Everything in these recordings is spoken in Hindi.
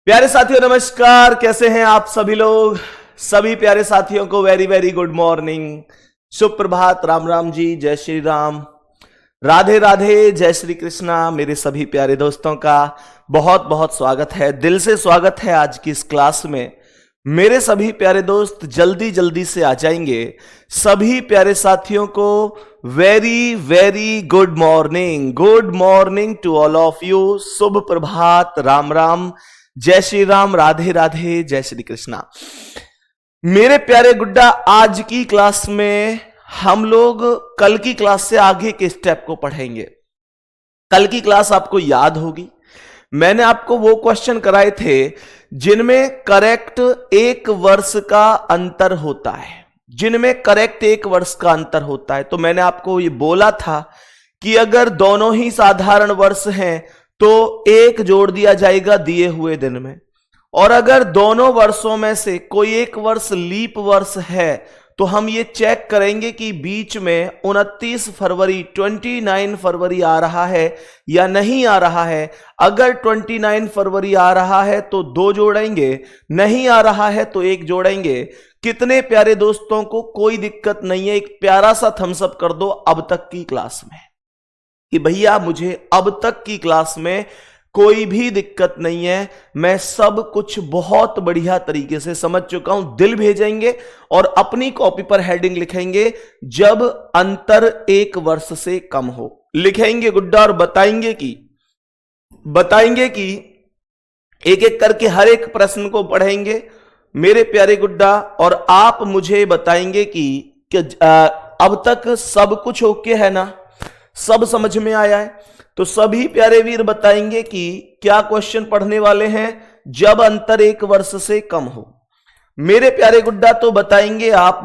प्यारे साथियों नमस्कार। कैसे हैं आप सभी लोग? सभी प्यारे साथियों को वेरी वेरी गुड मॉर्निंग, सुप्रभात, राम राम जी, जय श्री राम, राधे राधे, जय श्री कृष्णा। मेरे सभी प्यारे दोस्तों का बहुत बहुत स्वागत है, दिल से स्वागत है आज की इस क्लास में। मेरे सभी प्यारे दोस्त जल्दी जल्दी से आ जाएंगे। सभी प्यारे साथियों को very very good morning to all of you. शुभ प्रभात, राम राम, जय श्री राम, राधे राधे, जय श्री कृष्णा। मेरे प्यारे गुड्डा, आज की क्लास में हम लोग कल की क्लास से आगे के स्टेप को पढ़ेंगे। कल की क्लास आपको याद होगी, मैंने आपको वो क्वेश्चन कराए थे जिनमें करेक्ट एक वर्ष का अंतर होता है, जिनमें करेक्ट एक वर्ष का अंतर होता है। तो मैंने आपको ये बोला था कि अगर दोनों ही साधारण वर्ष हैं तो एक जोड़ दिया जाएगा दिए हुए दिन में, और अगर दोनों वर्षों में से कोई एक वर्ष लीप वर्ष है तो हम ये चेक करेंगे कि बीच में 29 फरवरी 29 फरवरी आ रहा है या नहीं आ रहा है। अगर 29 फरवरी आ रहा है तो 2 जोड़ेंगे, नहीं आ रहा है तो 1 जोड़ेंगे। कितने प्यारे दोस्तों को कोई दिक्कत नहीं है? एक प्यारा सा थम्स अप कर दो अब तक की क्लास में कि भैया मुझे अब तक की क्लास में कोई भी दिक्कत नहीं है, मैं सब कुछ बहुत बढ़िया तरीके से समझ चुका हूं। दिल भेजेंगे और अपनी कॉपी पर हेडिंग लिखेंगे जब अंतर एक वर्ष से कम हो, लिखेंगे गुड्डा, और बताएंगे कि एक एक करके हर एक प्रश्न को पढ़ेंगे मेरे प्यारे गुड्डा, और आप मुझे बताएंगे कि अब तक सब कुछ ओके है ना, सब समझ में आया है? तो सभी प्यारे वीर बताएंगे कि क्या क्वेश्चन पढ़ने वाले हैं जब अंतर एक वर्ष से कम हो। मेरे प्यारे गुड्डा तो बताएंगे आप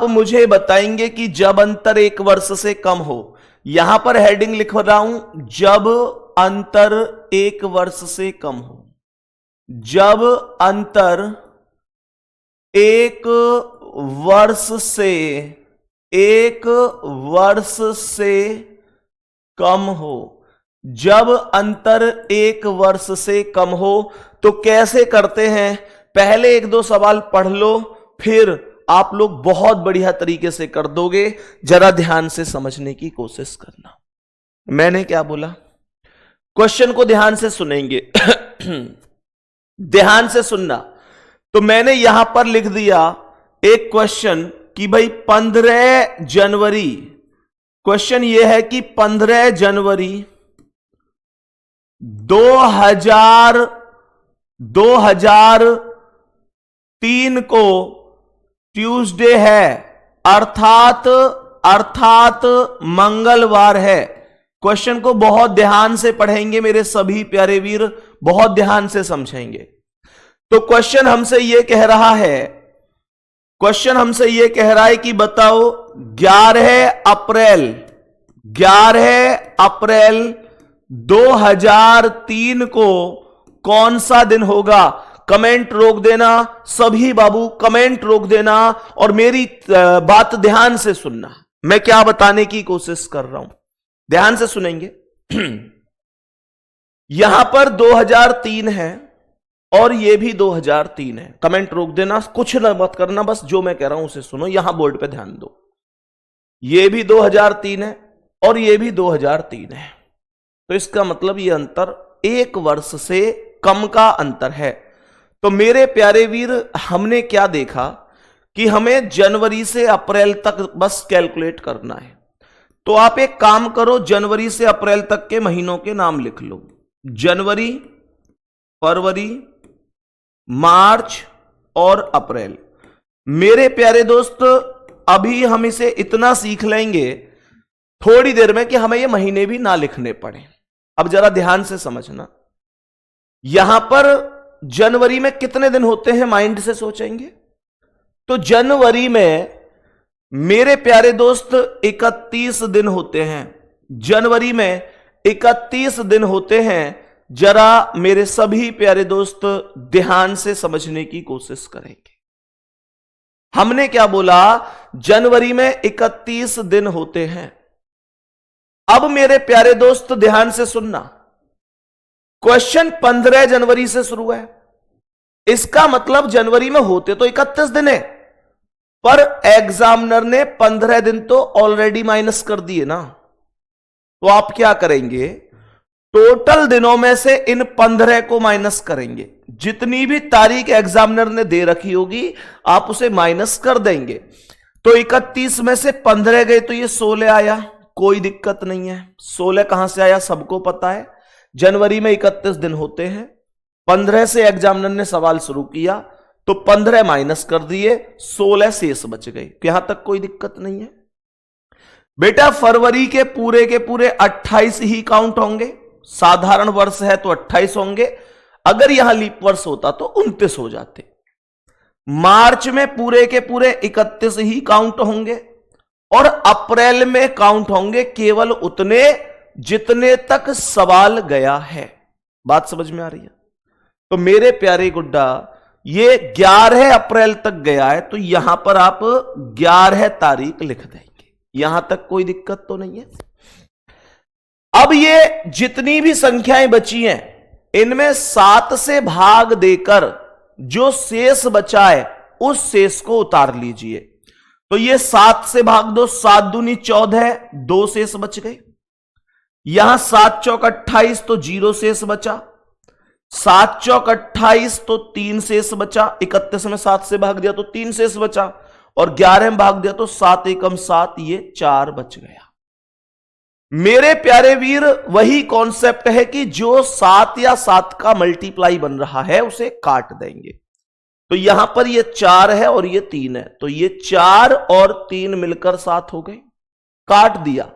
मुझे बताएंगे कि जब अंतर एक वर्ष से कम हो। यहां पर हेडिंग लिख रहा हूं, जब अंतर एक वर्ष से कम हो। जब अंतर एक वर्ष से कम हो। जब अंतर एक वर्ष से कम हो तो कैसे करते हैं? पहले 1-2 सवाल पढ़ लो, फिर आप लोग बहुत बढ़िया तरीके से कर दोगे। जरा ध्यान से समझने की कोशिश करना। मैंने क्या बोला? क्वेश्चन को ध्यान से सुनेंगे ध्यान से सुनना। तो मैंने यहां पर लिख दिया एक क्वेश्चन कि भाई 15 जनवरी, क्वेश्चन यह है कि 15 जनवरी 2003 को ट्यूसडे है, अर्थात मंगलवार है। क्वेश्चन को बहुत ध्यान से पढ़ेंगे मेरे सभी प्यारे वीर, बहुत ध्यान से समझेंगे। तो क्वेश्चन हमसे यह कह रहा है कि बताओ 11 अप्रैल 2003 को कौन सा दिन होगा? कमेंट रोक देना सभी बाबू, कमेंट रोक देना और मेरी बात ध्यान से सुनना। मैं क्या बताने की कोशिश कर रहा हूं, ध्यान से सुनेंगे। यहां पर 2003 है और ये भी 2003 है। कमेंट रोक देना, कुछ ना मत करना, बस जो मैं कह रहा हूं उसे सुनो। यहां बोर्ड पे ध्यान दो, ये भी 2003 है और ये भी 2003 है। तो इसका मतलब ये अंतर एक वर्ष से कम का अंतर है। तो मेरे प्यारे वीर, हमने क्या देखा कि हमें जनवरी से अप्रैल तक बस कैलकुलेट करना है। तो आप एक काम करो, जनवरी से अप्रैल तक के महीनों के नाम लिख लो। जनवरी, फरवरी, मार्च और अप्रैल। मेरे प्यारे दोस्त, अभी हम इसे इतना सीख लेंगे थोड़ी देर में कि हमें ये महीने भी ना लिखने पड़े। अब जरा ध्यान से समझना, यहां पर जनवरी में कितने दिन होते हैं, माइंड से सोचेंगे। तो जनवरी में मेरे प्यारे दोस्त 31 दिन होते हैं। जनवरी में 31 दिन होते हैं। जरा मेरे सभी प्यारे दोस्त ध्यान से समझने की कोशिश करेंगे। हमने क्या बोला? जनवरी में 31 दिन होते हैं। अब मेरे प्यारे दोस्त ध्यान से सुनना, क्वेश्चन 15 जनवरी से शुरू है, इसका मतलब जनवरी में होते तो 31 दिन है, पर एग्जामिनर ने 15 दिन तो ऑलरेडी माइनस कर दिए ना। तो आप क्या करेंगे, टोटल दिनों में से इन 15 को माइनस करेंगे। जितनी भी तारीख एग्जामिनर ने दे रखी होगी आप उसे माइनस कर देंगे। तो 31 में से 15 गए तो ये 16 आया, कोई दिक्कत नहीं है। 16 कहां से आया सबको पता है, जनवरी में 31 दिन होते हैं। 15 से एग्जामिनर ने सवाल शुरू किया तो 15 माइनस कर दिए, 16 शेष बच गए। यहां तक कोई दिक्कत नहीं है। बेटा फरवरी के पूरे 28 ही काउंट होंगे, साधारण वर्ष है तो 28 होंगे, अगर यहां लीप वर्ष होता तो 29 हो जाते। मार्च में पूरे 31 ही काउंट होंगे और अप्रैल में काउंट होंगे केवल उतने जितने तक सवाल गया है। बात समझ में आ रही है? तो मेरे प्यारे गुड्डा ये 11 अप्रैल तक गया है तो यहां पर आप 11 तारीख लिख देंगे, यहां तक कोई दिक्कत तो नहीं है। अब ये जितनी भी संख्याएं बची हैं इनमें 7 से भाग देकर जो शेष बचा है उस शेष को उतार लीजिए। तो ये 7 से भाग दो, 7 दूनी 14, 2 शेष बच गए। यहां 7 चौक 28 तो 0 शेष बचा, 7 चौक 28 तो 3 शेष बचा, 31 में 7 से भाग दिया तो 3 शेष बचा, और 11 में भाग दिया तो 7 एकम 7, ये 4 बच गया। मेरे प्यारे वीर वही कॉन्सेप्ट है कि जो 7 या 7 का मल्टीप्लाई बन रहा है उसे काट देंगे। तो यहां पर ये 4 है और ये 3 है, तो ये 4 और 3 मिलकर 7 हो गए, काट दिया।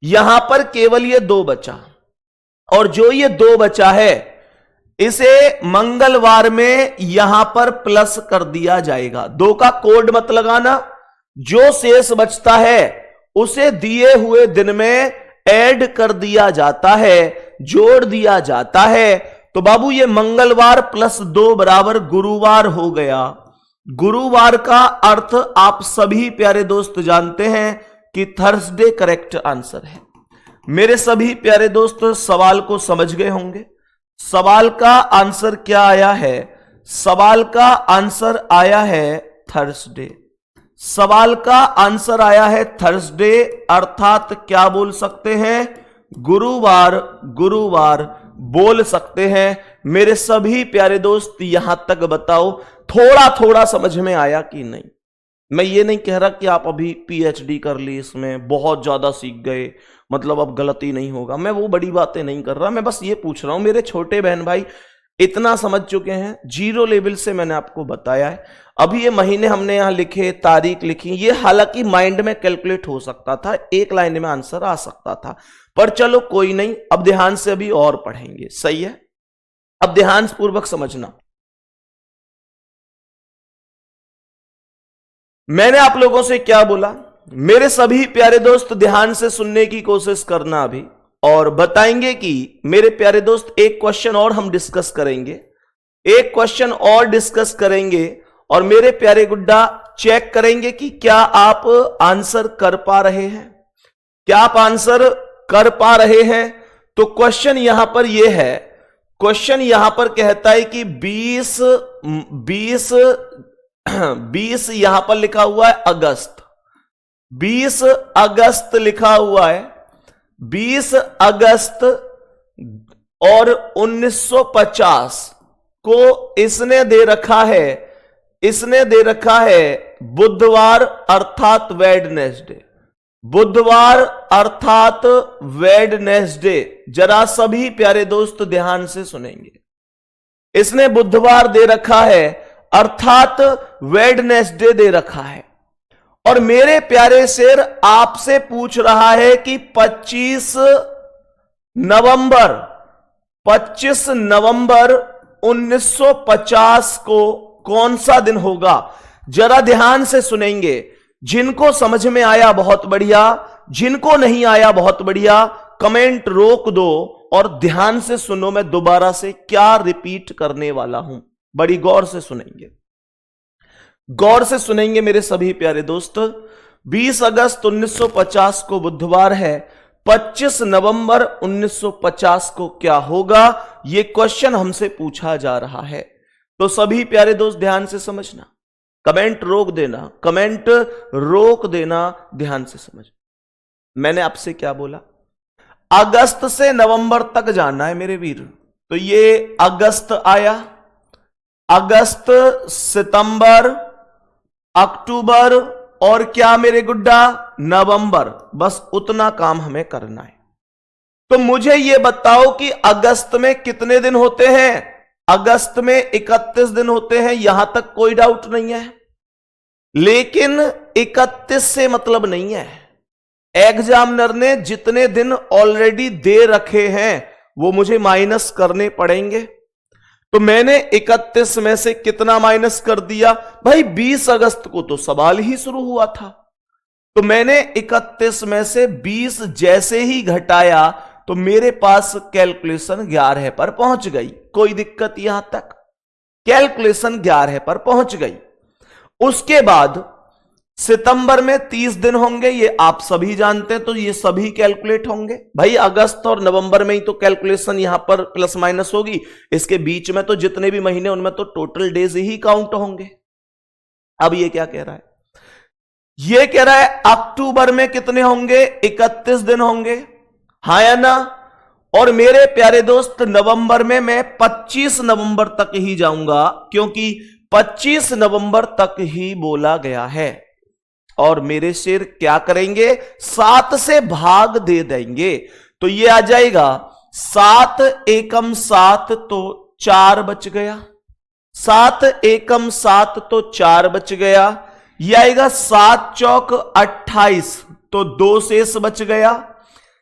यहां पर केवल ये 2 बचा, और जो ये 2 बचा है इसे मंगलवार में यहां पर प्लस कर दिया जाएगा। 2 का कोड मत लगाना, जो शेष बचता है उसे दिए हुए दिन में ऐड कर दिया जाता है, जोड़ दिया जाता है। तो बाबू ये मंगलवार प्लस 2 बराबर गुरुवार हो गया। गुरुवार का अर्थ आप सभी प्यारे दोस्त जानते हैं कि थर्सडे करेक्ट आंसर है। मेरे सभी प्यारे दोस्त सवाल को समझ गए होंगे। सवाल का आंसर क्या आया है? सवाल का आंसर आया है थर्सडे। सवाल का आंसर आया है थर्सडे, अर्थात क्या बोल सकते हैं? गुरुवार, गुरुवार बोल सकते हैं। मेरे सभी प्यारे दोस्त यहां तक बताओ थोड़ा थोड़ा समझ में आया कि नहीं? मैं ये नहीं कह रहा कि आप अभी पीएचडी कर ली, इसमें बहुत ज्यादा सीख गए, मतलब अब गलती नहीं होगा, मैं वो बड़ी बातें नहीं कर रहा। मैं बस ये पूछ रहा हूं मेरे छोटे बहन भाई इतना समझ चुके हैं, जीरो लेवल से मैंने आपको बताया है। अभी ये महीने हमने यहां लिखे, तारीख लिखी, ये हालांकि माइंड में कैलकुलेट हो सकता था, एक लाइन में आंसर आ सकता था, पर चलो कोई नहीं, अब ध्यान से अभी और पढ़ेंगे। सही है? अब ध्यान पूर्वक समझना। मैंने आप लोगों से क्या बोला? मेरे सभी प्यारे दोस्त ध्यान से सुनने की कोशिश करना अभी, और बताएंगे कि मेरे प्यारे दोस्त एक क्वेश्चन और हम डिस्कस करेंगे, एक क्वेश्चन और डिस्कस करेंगे, और मेरे प्यारे गुड्डा चेक करेंगे कि क्या आप आंसर कर पा रहे हैं, क्या आप आंसर कर पा रहे हैं। तो क्वेश्चन यहां पर यह है, क्वेश्चन यहां पर कहता है कि 20 यहां पर लिखा हुआ है अगस्त, 20 अगस्त लिखा हुआ है, 20 अगस्त और 1950 को इसने दे रखा है, इसने दे रखा है बुधवार अर्थात वेडनेसडे, बुधवार अर्थात वेडनेसडे। जरा सभी प्यारे दोस्त ध्यान से सुनेंगे, इसने बुधवार दे रखा है अर्थात वेडनेसडे दे रखा है, और मेरे प्यारे शेर आपसे पूछ रहा है कि 25 नवंबर 1950 को कौन सा दिन होगा। जरा ध्यान से सुनेंगे, जिनको समझ में आया बहुत बढ़िया, जिनको नहीं आया बहुत बढ़िया, कमेंट रोक दो और ध्यान से सुनो, मैं दोबारा से क्या रिपीट करने वाला हूं, बड़ी गौर से सुनेंगे, गौर से सुनेंगे मेरे सभी प्यारे दोस्त। 20 अगस्त 1950 को बुधवार है, 25 नवंबर 1950 को क्या होगा, यह क्वेश्चन हमसे पूछा जा रहा है। तो सभी प्यारे दोस्त ध्यान से समझना, कमेंट रोक देना, कमेंट रोक देना, ध्यान से समझना। मैंने आपसे क्या बोला, अगस्त से नवंबर तक जाना है मेरे वीर। तो ये अगस्त आया, अगस्त, सितंबर, अक्टूबर और क्या मेरे गुड्डा, नवंबर। बस उतना काम हमें करना है। तो मुझे यह बताओ कि अगस्त में कितने दिन होते हैं। अगस्त में 31 दिन होते हैं, यहां तक कोई डाउट नहीं है। लेकिन 31 से मतलब नहीं है, एग्जामिनर ने जितने दिन ऑलरेडी दे रखे हैं वो मुझे माइनस करने पड़ेंगे। तो मैंने 31 में से कितना माइनस कर दिया भाई, 20 अगस्त को तो सवाल ही शुरू हुआ था। तो मैंने 31 में से 20 जैसे ही घटाया तो मेरे पास कैलकुलेशन 11 पर पहुंच गई। कोई दिक्कत यहां तक, कैलकुलेशन 11 पर पहुंच गई। उसके बाद सितंबर में 30 दिन होंगे, ये आप सभी जानते हैं, तो ये सभी कैलकुलेट होंगे भाई। अगस्त और नवंबर में ही तो कैलकुलेशन यहां पर प्लस माइनस होगी, इसके बीच में तो जितने भी महीने उनमें तो टोटल डेज ही काउंट होंगे। अब ये क्या कह रहा है, ये कह रहा है अक्टूबर में कितने होंगे, 31 दिन होंगे, हाँ या ना। और मेरे प्यारे दोस्त नवंबर में मैं 25 नवंबर तक ही जाऊंगा, क्योंकि 25 नवंबर तक ही बोला गया है। और मेरे शेर क्या करेंगे, 7 से भाग दे देंगे। तो ये आ जाएगा 7 एकम 7 तो 4 बच गया, 7 एकम 7 तो 4 बच गया। ये आएगा 7 चौक 28 तो 2 शेष बच गया,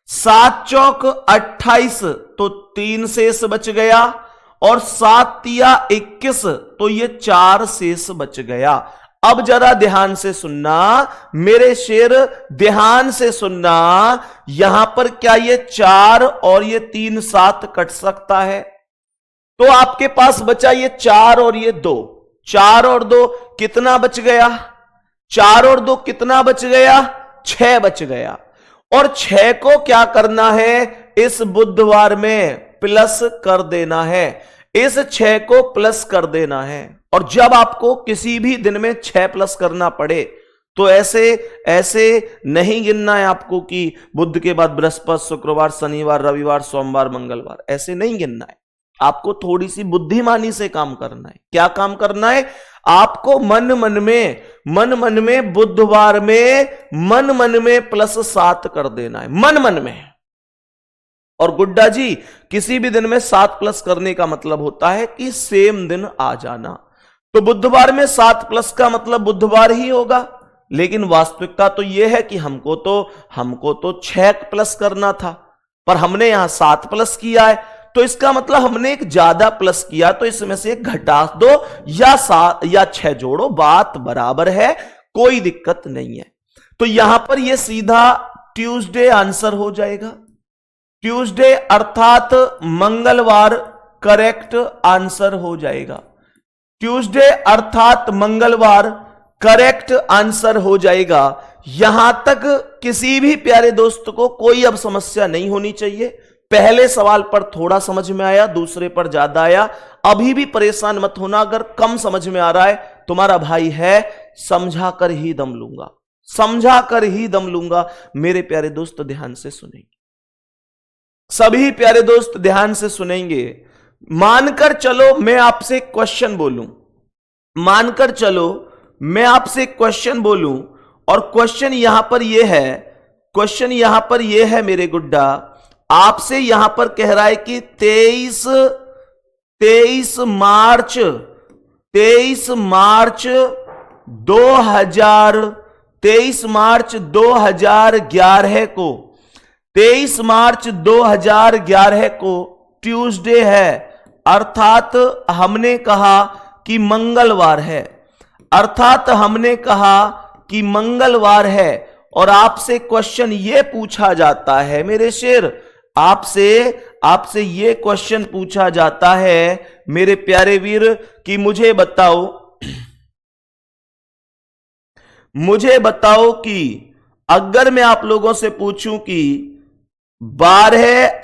7 चौक 28 तो 3 शेष बच गया, और 7 तिया 21 तो ये 4 शेष बच गया। अब जरा ध्यान से सुनना मेरे शेर, ध्यान से सुनना। यहां पर क्या ये 4 और ये 3 7 कट सकता है, तो आपके पास बचा ये 4 और ये 2, 4 और 2 कितना बच गया, 4 और 2 कितना बच गया, 6 बच गया। और 6 को क्या करना है, इस बुधवार में प्लस कर देना है, इस 6 को प्लस कर देना है। और जब आपको किसी भी दिन में 6 प्लस करना पड़े तो ऐसे नहीं गिनना है आपको कि बुध के बाद बृहस्पति, शुक्रवार, शनिवार, रविवार, सोमवार, मंगलवार, ऐसे नहीं गिनना है। आपको थोड़ी सी बुद्धिमानी से काम करना है। क्या काम करना है, आपको मन मन में बुधवार में मन में +7 कर देना है, मन में। और गुड्डा जी किसी भी दिन में 7 प्लस करने का मतलब होता है कि सेम दिन आ जाना। तो बुधवार में 7 प्लस का मतलब बुधवार ही होगा, लेकिन वास्तविकता तो यह है कि हमको तो 6 प्लस करना था, पर हमने यहां 7 प्लस किया है। तो इसका मतलब हमने एक ज्यादा प्लस किया, तो इसमें से एक घटा दो या 7 या 6 जोड़ो, बात बराबर है, कोई दिक्कत नहीं है। तो यहां पर यह सीधा ट्यूसडे आंसर हो जाएगा। ट्यूसडे अर्थात मंगलवार करेक्ट आंसर हो जाएगा। ट्यूसडे अर्थात मंगलवार करेक्ट आंसर हो जाएगा। यहां तक किसी भी प्यारे दोस्त को कोई अब समस्या नहीं होनी चाहिए। पहले सवाल पर थोड़ा समझ में आया, दूसरे पर ज्यादा आया, अभी भी परेशान मत होना। अगर कम समझ में आ रहा है, तुम्हारा भाई है, समझा कर ही दम लूंगा, समझा कर ही दम लूंगा। मेरे प्यारे दोस्त ध्यान से सुनेंगे, सभी प्यारे दोस्त ध्यान से सुनेंगे। मानकर चलो मैं आपसे क्वेश्चन बोलूं, मानकर चलो मैं आपसे क्वेश्चन बोलूं, और क्वेश्चन यहां पर यह है, क्वेश्चन यहां पर यह है मेरे गुड्डा, आपसे यहां पर कह रहा है कि 23 मार्च 2011 को 23 मार्च 2011 को ट्यूसडे है, अर्थात हमने कहा कि मंगलवार है, अर्थात हमने कहा कि मंगलवार है। और आपसे क्वेश्चन यह पूछा जाता है मेरे शेर, आपसे यह क्वेश्चन पूछा जाता है मेरे प्यारे वीर कि मुझे बताओ कि अगर मैं आप लोगों से पूछूं कि 12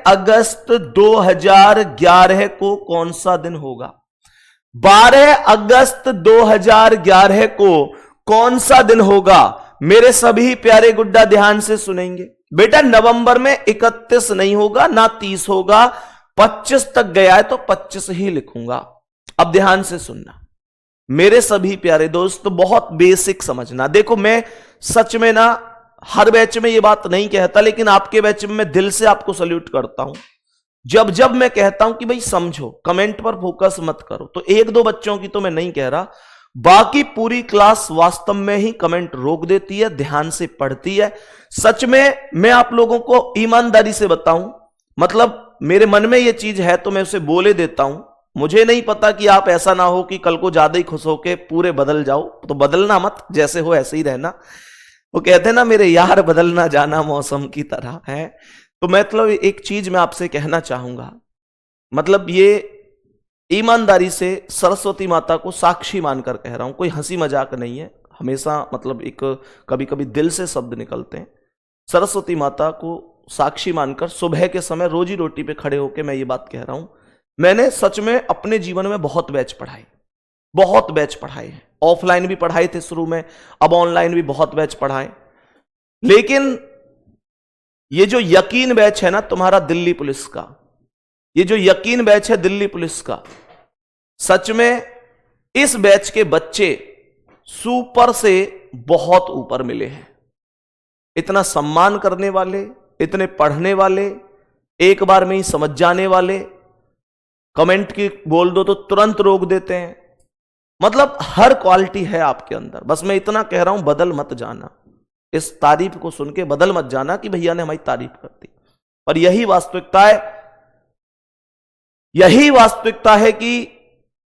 अगस्त 2011 को कौन सा दिन होगा? 12 अगस्त 2011 को कौन सा दिन होगा? मेरे सभी प्यारे गुड्डा ध्यान से सुनेंगे। बेटा नवंबर में 31 नहीं होगा, ना 30 होगा, 25 तक गया है तो 25 ही लिखूंगा। अब ध्यान से सुनना मेरे सभी प्यारे दोस्त, बहुत बेसिक समझना। देखो मैं सच में ना हर बैच में ये बात नहीं कहता, लेकिन आपके बैच में मैं दिल से आपको सल्यूट करता हूं। जब जब मैं कहता हूं कि भाई समझो, कमेंट पर फोकस मत करो, तो एक दो बच्चों की तो मैं नहीं कह रहा, बाकी पूरी क्लास वास्तव में ही कमेंट रोक देती है, ध्यान से पढ़ती है। सच में मैं आप लोगों को ईमानदारी से बताऊं, मतलब मेरे मन में ये चीज है तो मैं उसे बोले देता हूं। मुझे नहीं पता कि आप ऐसा ना हो कि कल को ज्यादा ही खुश होके पूरे बदल जाओ, तो बदलना मत, जैसे हो ऐसे ही रहना। वो कहते हैं ना मेरे यार बदलना जाना मौसम की तरह है। तो मतलब एक चीज मैं आपसे कहना चाहूंगा, मतलब ये ईमानदारी से सरस्वती माता को साक्षी मानकर कह रहा हूं, कोई हंसी मजाक नहीं है, हमेशा मतलब एक कभी कभी दिल से शब्द निकलते हैं। सरस्वती माता को साक्षी मानकर सुबह के समय रोजी रोटी पे खड़े होकर मैं ये बात कह रहा हूं। मैंने सच में अपने जीवन में बहुत बैच पढ़ाए हैं, ऑफलाइन भी पढ़ाए थे शुरू में, अब ऑनलाइन भी बहुत बैच पढ़ाए। लेकिन ये जो यकीन बैच है ना तुम्हारा दिल्ली पुलिस का, ये जो यकीन बैच है दिल्ली पुलिस का, सच में इस बैच के बच्चे सुपर से बहुत ऊपर मिले हैं। इतना सम्मान करने वाले, इतने पढ़ने वाले, एक बार में ही समझ जाने वाले, कमेंट की बोल दो तो तुरंत रोक देते हैं। मतलब हर क्वालिटी है आपके अंदर। बस मैं इतना कह रहा हूं, बदल मत जाना, इस तारीफ को सुन के बदल मत जाना कि भैया ने हमारी तारीफ कर दी। और यही वास्तविकता है कि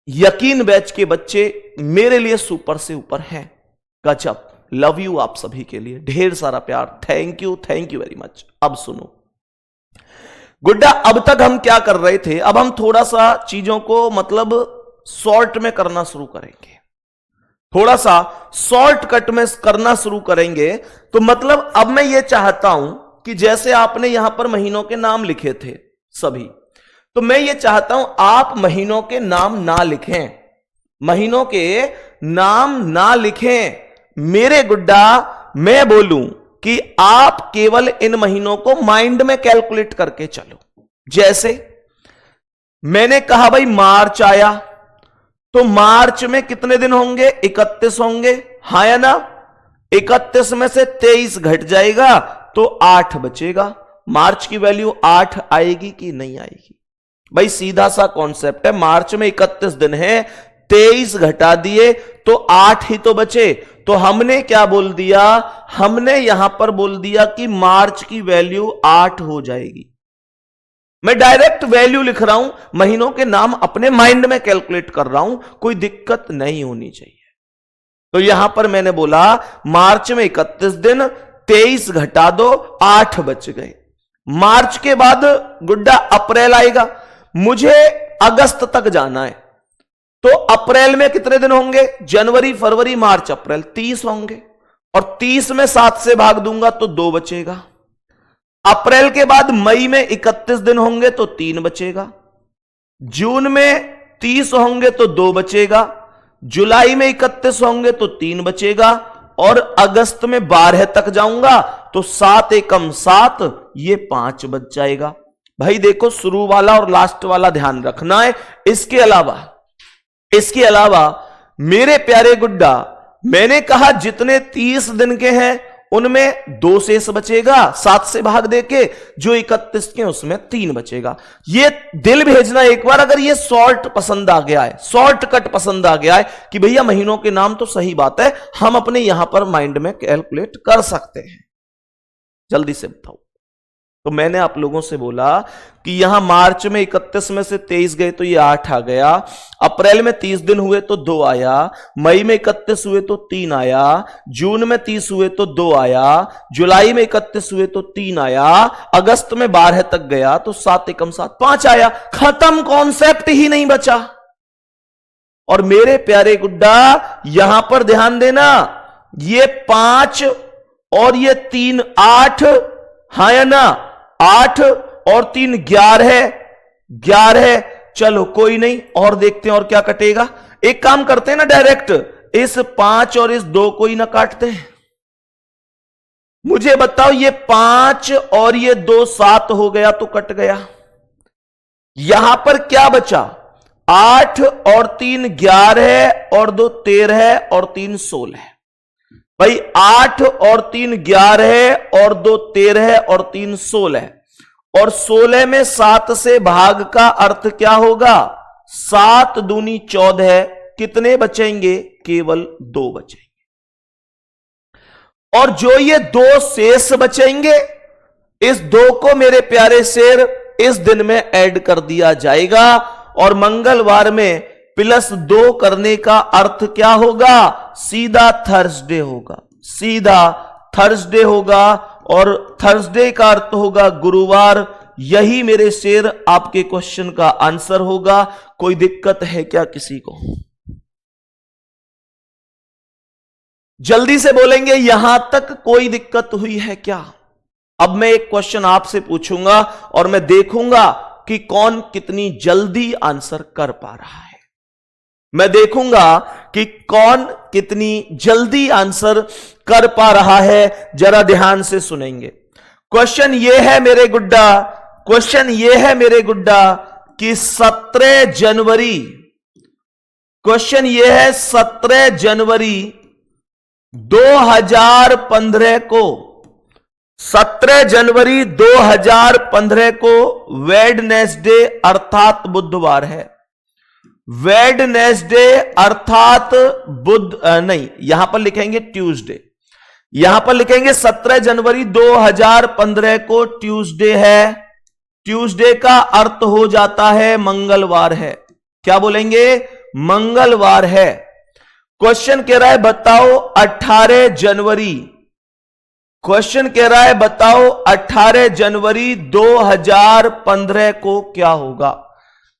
यकीन बैच के बच्चे मेरे लिए सुपर से ऊपर हैं। गजब, लव यू आप सभी के लिए, ढेर सारा प्यार, थैंक यू वेरी मच। अब सुनो गुड्डा, अब तक हम क्या कर रहे थे, अब हम थोड़ा सा चीजों को मतलब शॉर्ट में करना शुरू करेंगे, थोड़ा सा शॉर्टकट में करना शुरू करेंगे। तो मतलब अब मैं ये चाहता हूं कि जैसे आपने यहां पर महीनों के नाम लिखे थे सभी, तो मैं ये चाहता हूं आप महीनों के नाम ना लिखें, महीनों के नाम ना लिखें। मेरे गुड्डा मैं बोलूं कि आप केवल इन महीनों को माइंड में कैलकुलेट करके चलो। जैसे मैंने कहा भाई मार्च आया, तो मार्च में कितने दिन होंगे? 31 होंगे, हाँ या ना? 31 में से 23 घट जाएगा तो 8 बचेगा। मार्च की वैल्यू 8 आएगी कि नहीं आएगी? भाई सीधा सा कॉन्सेप्ट है, मार्च में 31 दिन है, 23 घटा दिए तो 8 ही तो बचे। तो हमने क्या बोल दिया, हमने यहां पर बोल दिया कि मार्च की वैल्यू 8 हो जाएगी। मैं डायरेक्ट वैल्यू लिख रहा हूं, महीनों के नाम अपने माइंड में कैलकुलेट कर रहा हूं, कोई दिक्कत नहीं होनी चाहिए। तो यहां पर मैंने बोला मार्च में 31 दिन, 23 घटा दो, 8 बच गए। मार्च के बाद गुड्डा अप्रैल आएगा, मुझे अगस्त तक जाना है, तो अप्रैल में कितने दिन होंगे? जनवरी फरवरी मार्च अप्रैल, 30 होंगे, और 30 में 7 से भाग दूंगा तो 2 बचेगा। अप्रैल के बाद मई में 31 दिन होंगे तो 3 बचेगा, जून में 30 होंगे तो 2 बचेगा, जुलाई में 31 होंगे तो 3 बचेगा, और अगस्त में 12 तक जाऊंगा तो 7 एकम 7, ये 5 बच जाएगा। भाई देखो शुरू वाला और लास्ट वाला ध्यान रखना है। इसके अलावा मेरे प्यारे गुड्डा, मैंने कहा जितने 30 दिन के हैं उनमें 2 शेष बचेगा, 7 से भाग देके, जो 31 के उसमें 3 बचेगा। ये दिल भेजना एक बार अगर ये शॉर्ट पसंद आ गया है, शॉर्टकट पसंद आ गया है कि भैया महीनों के नाम, तो सही बात है, हम अपने यहां पर माइंड में कैलकुलेट कर सकते हैं। जल्दी से बताओ। तो मैंने आप लोगों से बोला कि यहां मार्च में 31 में से 23 गए तो ये 8 आ गया, अप्रैल में 30 दिन हुए तो 2 आया, मई में 31 हुए तो 3 आया, जून में 30 हुए तो 2 आया, जुलाई में 31 हुए तो 3 आया, अगस्त में 12 तक गया तो 7 एकम 7, 5 आया। खत्म, कॉन्सेप्ट ही नहीं बचा। और मेरे प्यारे गुड्डा यहां पर ध्यान देना, ये 5 और ये 3 8, हाँ या ना, 8 और 3 11, 11। चलो कोई नहीं, और देखते हैं और क्या कटेगा। एक काम करते हैं ना, डायरेक्ट इस 5 और इस 2 को ही ना काटते हैं। मुझे बताओ, ये 5 और ये 2 7 हो गया तो कट गया। यहां पर क्या बचा, 8 और 3 11 और 2 13 और 3 16। भाई 8 और 3 11 और 2 13 और 3 16, और 16 में 7 से भाग का अर्थ क्या होगा, 7 दूनी 14। कितने बचेंगे, केवल 2 बचेंगे। और जो ये 2 शेष बचेंगे, इस 2 को मेरे प्यारे शेर इस दिन में ऐड कर दिया जाएगा, और मंगलवार में +2 करने का अर्थ क्या होगा, सीधा थर्सडे होगा, सीधा थर्सडे होगा, और थर्सडे का अर्थ होगा गुरुवार। यही मेरे शेर आपके क्वेश्चन का आंसर होगा। कोई दिक्कत है क्या किसी को? जल्दी से बोलेंगे, यहां तक कोई दिक्कत हुई है क्या? अब मैं एक क्वेश्चन आपसे पूछूंगा और मैं देखूंगा कि कौन कितनी जल्दी आंसर कर पा रहा है। मैं देखूंगा कि कौन कितनी जल्दी आंसर कर पा रहा है। जरा ध्यान से सुनेंगे। क्वेश्चन यह है मेरे गुड्डा, क्वेश्चन यह है मेरे गुड्डा कि 17 जनवरी, क्वेश्चन यह है 17 जनवरी 2015 को, 17 जनवरी 2015 को वेडनेसडे अर्थात बुधवार है। वेडनेसडे अर्थात नहीं, यहां पर लिखेंगे ट्यूसडे, यहां पर लिखेंगे 17 जनवरी 2015 को ट्यूसडे है। ट्यूसडे का अर्थ हो जाता है मंगलवार है। क्या बोलेंगे, मंगलवार है। क्वेश्चन कह रहा है बताओ 18 जनवरी, क्वेश्चन कह रहा है बताओ 18 जनवरी 2015 को क्या होगा।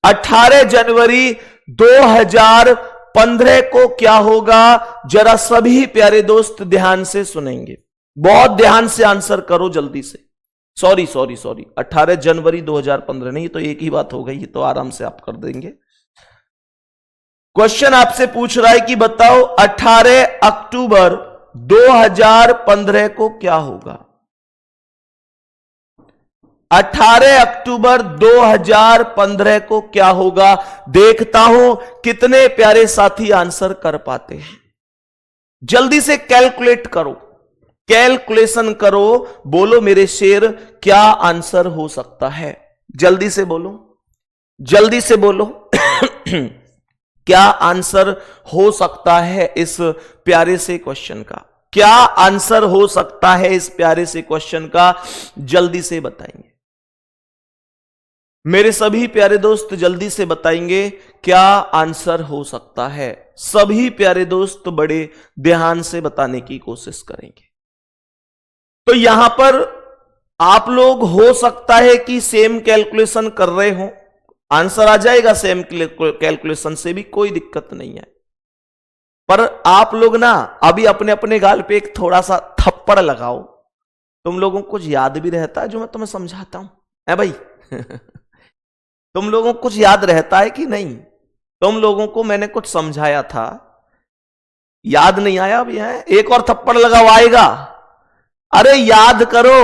18 जनवरी 2015 को क्या होगा, जरा सभी प्यारे दोस्त ध्यान से सुनेंगे, बहुत ध्यान से आंसर करो जल्दी से। सॉरी 18 जनवरी 2015 नहीं, तो एक ही बात हो गई, तो आराम से आप कर देंगे। क्वेश्चन आपसे पूछ रहा है कि बताओ 18 अक्टूबर 2015 को क्या होगा। 18 अक्टूबर 2015 को क्या होगा। देखता हूं कितने प्यारे साथी आंसर कर पाते हैं। जल्दी से कैलकुलेट करो, कैलकुलेशन करो, बोलो मेरे शेर क्या आंसर हो सकता है। जल्दी से बोलो, जल्दी से बोलो क्या आंसर हो सकता है इस प्यारे से क्वेश्चन का, क्या आंसर हो सकता है इस प्यारे से क्वेश्चन का, जल्दी से बताएंगे मेरे सभी प्यारे दोस्त, जल्दी से बताएंगे क्या आंसर हो सकता है। सभी प्यारे दोस्त बड़े ध्यान से बताने की कोशिश करेंगे। तो यहां पर आप लोग हो सकता है कि सेम कैलकुलेशन कर रहे हो, आंसर आ जाएगा सेम कैलकुलेशन से भी, कोई दिक्कत नहीं है। पर आप लोग ना अभी अपने अपने गाल पे एक थोड़ा सा थप्पड़ लगाओ। तुम लोगों को कुछ याद भी रहता है जो मैं तुम्हें समझाता हूं, है भाई तुम लोगों को कुछ याद रहता है कि नहीं? तुम लोगों को मैंने कुछ समझाया था, याद नहीं आया? अभी है एक और थप्पड़ लगाओ, आएगा। अरे याद करो,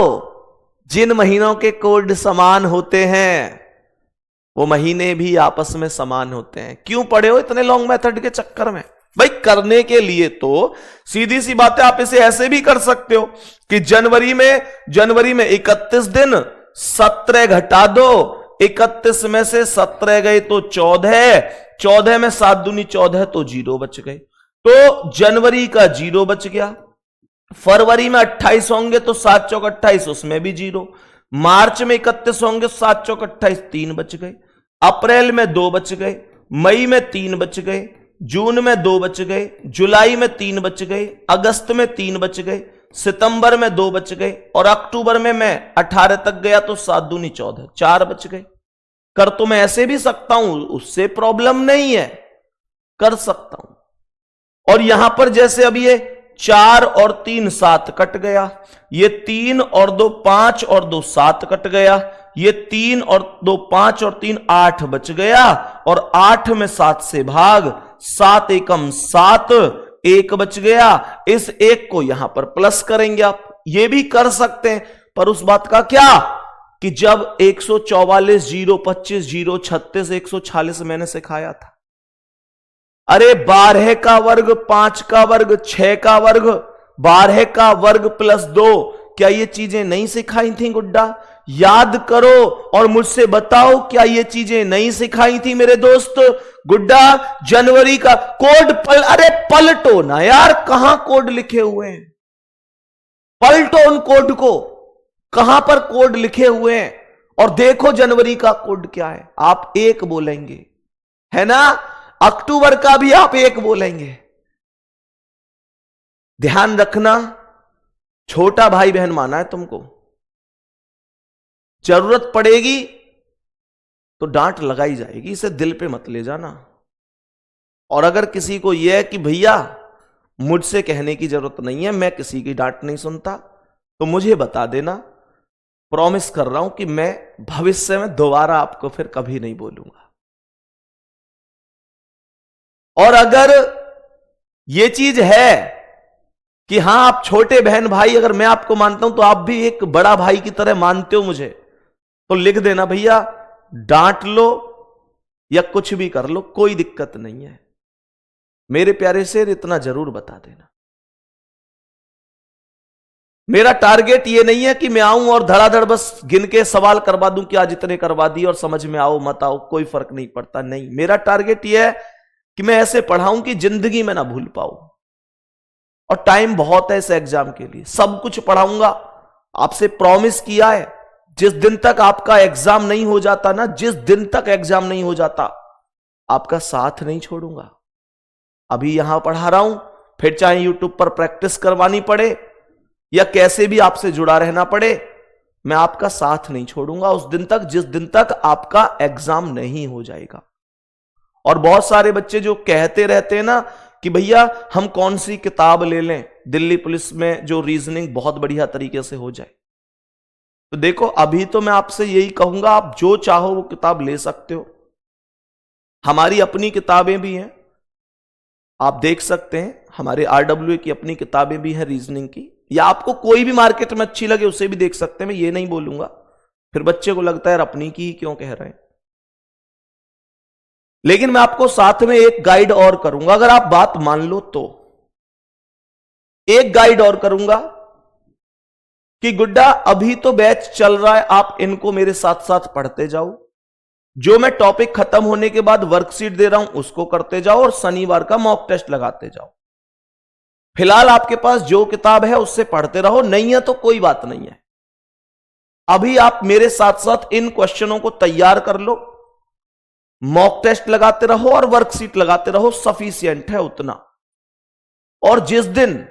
जिन महीनों के कोड समान होते हैं वो महीने भी आपस में समान होते हैं। क्यों पढ़े हो इतने लॉन्ग मेथड के चक्कर में? भाई करने के लिए तो सीधी सी बात है, आप इसे ऐसे भी कर सकते हो कि जनवरी में 31 दिन, 17 घटा दो, 31 में से 17 गए तो 14, 14 में 7 दूनी 14 तो 0 बच गए, तो जनवरी का 0 बच गया। फरवरी में 28 होंगे तो 7 चौक 28, उसमें भी 0। मार्च में 31 होंगे, 7 चौक 28, 3 बच गए। अप्रैल में 2 बच गए, मई में 3 बच गए, जून में 2 बच गए, जुलाई में 3 बच गए, अगस्त में 3 बच गए, सितंबर में 2 बच गए, और अक्टूबर में मैं 18 तक गया तो 7 दूनी 14, 4 बच गए। कर तो मैं ऐसे भी सकता हूं, उससे प्रॉब्लम नहीं है, कर सकता हूं। और यहां पर जैसे अब ये 4 और 3 7 कट गया, ये 3 और 2 5 और 2 7 कट गया, ये 3 और 2 5 और 3 8 बच गया, और 8 में 7 से भाग, 7 एकम 7, 1 बच गया। इस 1 को यहां पर प्लस करेंगे, आप ये भी कर सकते हैं, पर उस बात का क्या कि जब 144 0 25 0 36 146 मैंने सिखाया था, अरे 12 का वर्ग 5 का वर्ग 6 का वर्ग 12 का वर्ग प्लस 2, क्या ये चीजें नहीं सिखाई थी गुड्डा? याद करो और मुझसे बताओ, क्या ये चीजें नहीं सिखाई थी मेरे दोस्त? गुड्डा जनवरी का कोड अरे पलटो ना यार, कहां कोड लिखे हुए हैं? पलटो उन कोड को, कहां पर कोड लिखे हुए हैं, और देखो जनवरी का कोड क्या है। आप 1 बोलेंगे, है ना? अक्टूबर का भी आप 1 बोलेंगे। ध्यान रखना, छोटा भाई बहन माना है तुमको, जरूरत पड़ेगी तो डांट लगाई जाएगी, इसे दिल पे मत ले जाना। और अगर किसी को यह है कि भैया मुझसे कहने की जरूरत नहीं है, मैं किसी की डांट नहीं सुनता, तो मुझे बता देना, प्रॉमिस कर रहा हूं कि मैं भविष्य में दोबारा आपको फिर कभी नहीं बोलूंगा। और अगर यह चीज है कि हां आप छोटे बहन भाई, अगर मैं आपको मानता हूं तो आप भी एक बड़ा भाई की तरह मानते हो मुझे, तो लिख देना भैया, डांट लो या कुछ भी कर लो, कोई दिक्कत नहीं है। मेरे प्यारे शेर, इतना जरूर बता देना। मेरा टारगेट ये नहीं है कि मैं आऊं और धड़ाधड़ बस गिन के सवाल करवा दूं कि आज इतने करवा दिए और समझ में आओ मत आओ, कोई फर्क नहीं पड़ता। नहीं, मेरा टारगेट यह है कि मैं ऐसे पढ़ाऊं कि जिंदगी में ना भूल पाऊं। और टाइम बहुत है इस एग्जाम के लिए, सब कुछ पढ़ाऊंगा। आपसे प्रॉमिस किया है, जिस दिन तक आपका एग्जाम नहीं हो जाता ना, जिस दिन तक एग्जाम नहीं हो जाता, आपका साथ नहीं छोड़ूंगा। अभी यहां पढ़ा रहा हूं, फिर चाहे यूट्यूब पर प्रैक्टिस करवानी पड़े या कैसे भी आपसे जुड़ा रहना पड़े, मैं आपका साथ नहीं छोड़ूंगा उस दिन तक, जिस दिन तक आपका एग्जाम नहीं हो जाएगा। और बहुत सारे बच्चे जो कहते रहते हैं ना कि भैया हम कौन सी किताब ले लें दिल्ली पुलिस में जो रीजनिंग बहुत बढ़िया तरीके से हो जाए, तो देखो अभी तो मैं आपसे यही कहूंगा, आप जो चाहो वो किताब ले सकते हो। हमारी अपनी किताबें भी हैं, आप देख सकते हैं, हमारे RWA की अपनी किताबें भी हैं रीजनिंग की, या आपको कोई भी मार्केट में अच्छी लगे उसे भी देख सकते हैं। मैं ये नहीं बोलूंगा, फिर बच्चे को लगता है यार अपनी की ही क्यों कह रहे हैं। लेकिन मैं आपको साथ में एक गाइड और करूंगा, अगर आप बात मान लो तो एक गाइड और करूंगा कि गुड्डा अभी तो बैच चल रहा है, आप इनको मेरे साथ साथ पढ़ते जाओ, जो मैं टॉपिक खत्म होने के बाद वर्कशीट दे रहा हूं उसको करते जाओ, और शनिवार का मॉक टेस्ट लगाते जाओ। फिलहाल आपके पास जो किताब है उससे पढ़ते रहो, नहीं है तो कोई बात नहीं है। अभी आप मेरे साथ साथ इन क्वेश्चनों को तैयार कर लो, मॉक टेस्ट लगाते रहो और वर्कशीट लगाते रहो, सफिशिएंट है उतना। और जिस दिन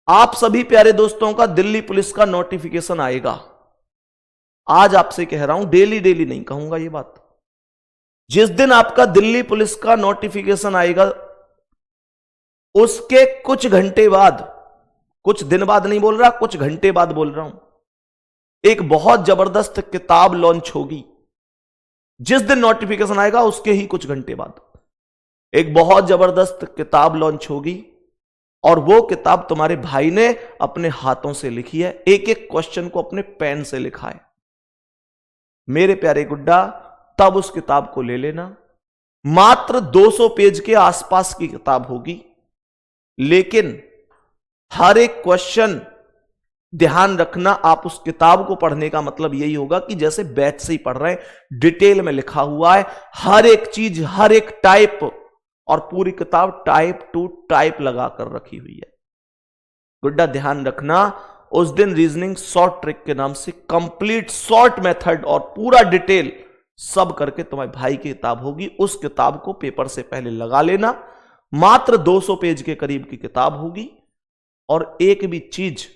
आप सभी प्यारे दोस्तों का दिल्ली पुलिस का नोटिफिकेशन आएगा, आज आपसे कह रहा हूं, डेली डेली नहीं कहूंगा ये बात, जिस दिन आपका दिल्ली पुलिस का नोटिफिकेशन आएगा उसके कुछ घंटे बाद, कुछ दिन बाद नहीं बोल रहा, कुछ घंटे बाद बोल रहा हूं, एक बहुत जबरदस्त किताब लॉन्च होगी। जिस दिन नोटिफिकेशन आएगा उसके ही कुछ घंटे बाद एक बहुत जबरदस्त किताब लॉन्च होगी, और वो किताब तुम्हारे भाई ने अपने हाथों से लिखी है, एक एक क्वेश्चन को अपने पेन से लिखा है। मेरे प्यारे गुड्डा, तब उस किताब को ले लेना। मात्र 200 पेज के आसपास की किताब होगी, लेकिन हर एक क्वेश्चन, ध्यान रखना, आप उस किताब को पढ़ने का मतलब यही होगा कि जैसे बैच से ही पढ़ रहे हैं, डिटेल में लिखा हुआ है हर एक चीज, हर एक टाइप, और पूरी किताब टाइप टू टाइप लगाकर रखी हुई है। गुड्डा ध्यान रखना, उस दिन रीजनिंग शॉर्ट ट्रिक के नाम से कंप्लीट शॉर्ट मेथड और पूरा डिटेल सब करके तुम्हारे भाई की किताब होगी। उस किताब को पेपर से पहले लगा लेना। मात्र 200 पेज के करीब की किताब होगी, और एक भी चीज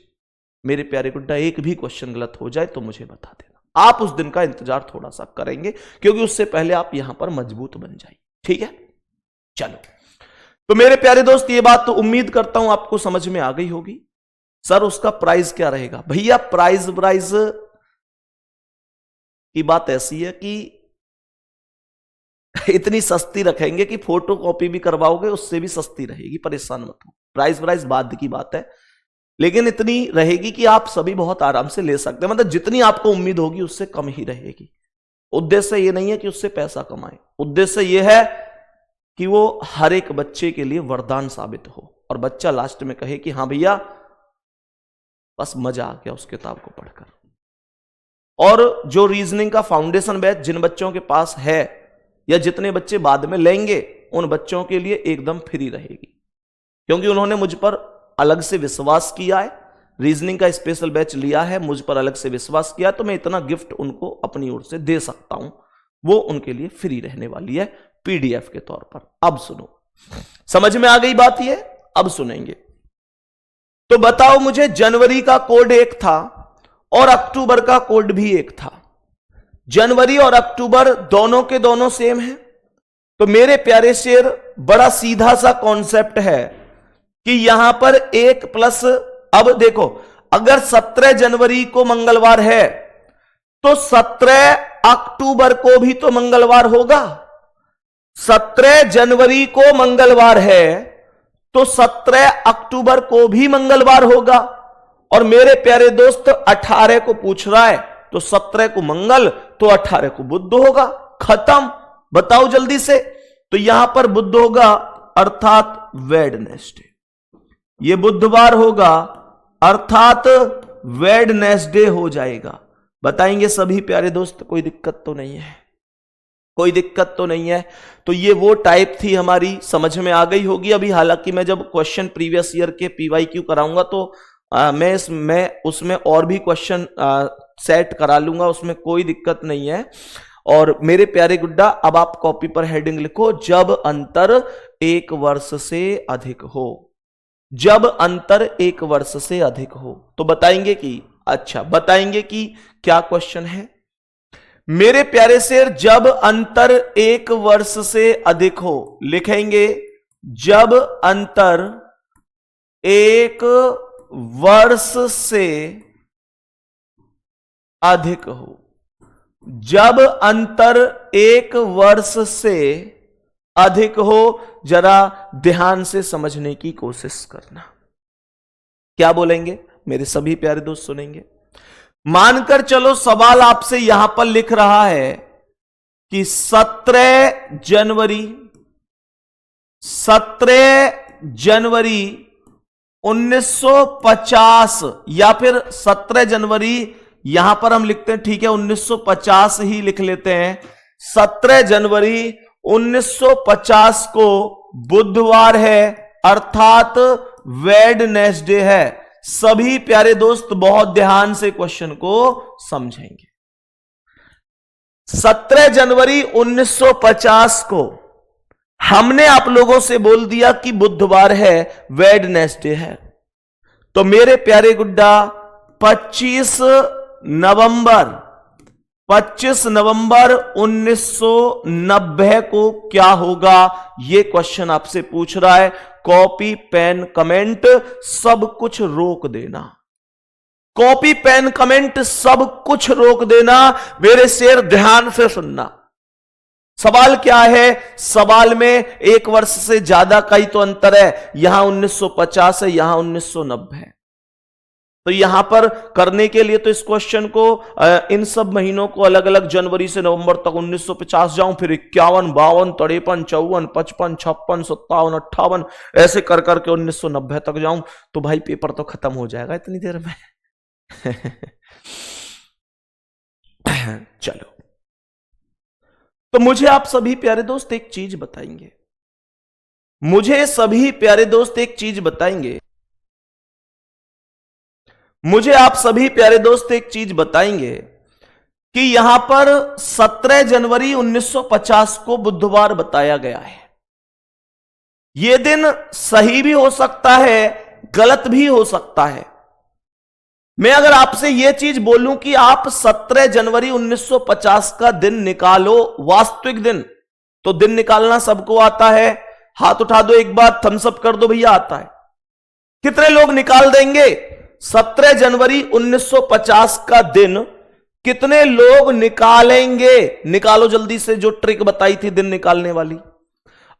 मेरे प्यारे गुड्डा, एक भी क्वेश्चन गलत हो जाए तो मुझे बता देना। आप उस दिन का इंतजार थोड़ा सा करेंगे, क्योंकि उससे पहले आप यहां पर मजबूत बन जाइए, ठीक है? चलो, तो मेरे प्यारे दोस्त ये बात तो उम्मीद करता हूं आपको समझ में आ गई होगी। सर उसका प्राइस क्या रहेगा? भैया प्राइस की बात ऐसी है कि इतनी सस्ती रखेंगे कि फोटो कॉपी भी करवाओगे उससे भी सस्ती रहेगी, परेशान मत हो। प्राइस बाद की बात है, लेकिन इतनी रहेगी कि आप सभी बहुत आराम से ले सकते हैं। मतलब जितनी आपको उम्मीद होगी उससे कम ही रहेगी। उद्देश्य ये नहीं है कि उससे पैसा कमाए, उद्देश्य ये है कि वो हर एक बच्चे के लिए वरदान साबित हो और बच्चा लास्ट में कहे कि हाँ भैया बस मजा आ गया उस किताब को पढ़कर। और जो रीजनिंग का फाउंडेशन बैच जिन बच्चों के पास है या जितने बच्चे बाद में लेंगे उन बच्चों के लिए एकदम फ्री रहेगी, क्योंकि उन्होंने मुझ पर अलग से विश्वास किया है, रीजनिंग का स्पेशल बैच लिया है, मुझ पर अलग से विश्वास किया, तो मैं इतना गिफ्ट उनको अपनी ओर से दे सकता हूं। वो उनके लिए फ्री रहने वाली है पीडीएफ के तौर पर। अब सुनो, समझ में आ गई बात ये? अब सुनेंगे। तो बताओ मुझे, जनवरी का कोड एक था और अक्टूबर का कोड भी एक था। जनवरी और अक्टूबर दोनों के दोनों सेम है। तो मेरे प्यारे शेर, बड़ा सीधा सा कॉन्सेप्ट है कि यहां पर 1 प्लस, अब देखो अगर 17 जनवरी को मंगलवार है तो 17 अक्टूबर को भी तो मंगलवार होगा। 17 जनवरी को मंगलवार है तो 17 अक्टूबर को भी मंगलवार होगा। और मेरे प्यारे दोस्त 18 को पूछ रहा है तो 17 को मंगल तो 18 को बुध होगा। खत्म। बताओ जल्दी से। तो यहां पर बुध होगा अर्थात वेडनेसडे, ये बुधवार होगा अर्थात वेडनेसडे हो जाएगा। बताएंगे सभी प्यारे दोस्त, कोई दिक्कत तो नहीं है? कोई दिक्कत तो नहीं है? तो ये वो टाइप थी हमारी, समझ में आ गई होगी अभी। हालांकि मैं जब क्वेश्चन प्रीवियस ईयर के पीवाईक्यू कराऊंगा तो मैं उसमें और भी क्वेश्चन सेट करा लूंगा, उसमें कोई दिक्कत नहीं है। और मेरे प्यारे गुड्डा, अब आप कॉपी पर हेडिंग लिखो, जब अंतर 1 वर्ष से अधिक हो। जब अंतर 1 वर्ष से अधिक हो। तो बताएंगे कि, अच्छा बताएंगे कि क्या क्वेश्चन है मेरे प्यारे शेर। जब अंतर 1 वर्ष से अधिक हो, लिखेंगे जब अंतर 1 वर्ष से अधिक हो। जब अंतर 1 वर्ष से अधिक हो, जरा ध्यान से समझने की कोशिश करना। क्या बोलेंगे मेरे सभी प्यारे दोस्त? सुनेंगे। मानकर चलो सवाल आपसे यहां पर लिख रहा है कि 17 जनवरी 1950 या फिर 17 जनवरी, यहां पर हम लिखते हैं, ठीक है 1950 ही लिख लेते हैं। 17 जनवरी 1950 को बुधवार है अर्थात वेडनेसडे है। सभी प्यारे दोस्त बहुत ध्यान से क्वेश्चन को समझेंगे। 17 जनवरी 1950 को हमने आप लोगों से बोल दिया कि बुधवार है, वेडनेसडे है। तो मेरे प्यारे गुड्डा 25 नवंबर 1990 को क्या होगा, यह क्वेश्चन आपसे पूछ रहा है। कॉपी पेन कमेंट सब कुछ रोक देना। कॉपी पेन कमेंट सब कुछ रोक देना मेरे शेर, ध्यान से सुनना। सवाल क्या है? सवाल में 1 वर्ष से ज्यादा का ही तो अंतर है। यहां 1950 है, यहां 1990 है। तो यहां पर करने के लिए तो इस क्वेश्चन को इन सब महीनों को अलग अलग, जनवरी से नवंबर तक 1950 जाऊं, फिर 51, 52, 53, 54, 55, 56, 57, 58 ऐसे कर करके 1990 तक जाऊं तो भाई पेपर तो खत्म हो जाएगा इतनी देर में। चलो, तो मुझे आप सभी प्यारे दोस्त एक चीज बताएंगे। मुझे सभी प्यारे दोस्त एक चीज बताएंगे। मुझे आप सभी प्यारे दोस्त एक चीज बताएंगे कि यहां पर 17 जनवरी 1950 को बुधवार बताया गया है। यह दिन सही भी हो सकता है, गलत भी हो सकता है। मैं अगर आपसे यह चीज बोलूं कि आप 17 जनवरी 1950 का दिन निकालो, वास्तविक दिन, तो दिन निकालना सबको आता है। हाथ उठा दो एक बार, थम्स अप कर दो भैया, आता है। कितने लोग निकाल देंगे 17 जनवरी 1950 का दिन? कितने लोग निकालेंगे? निकालो जल्दी से, जो ट्रिक बताई थी दिन निकालने वाली।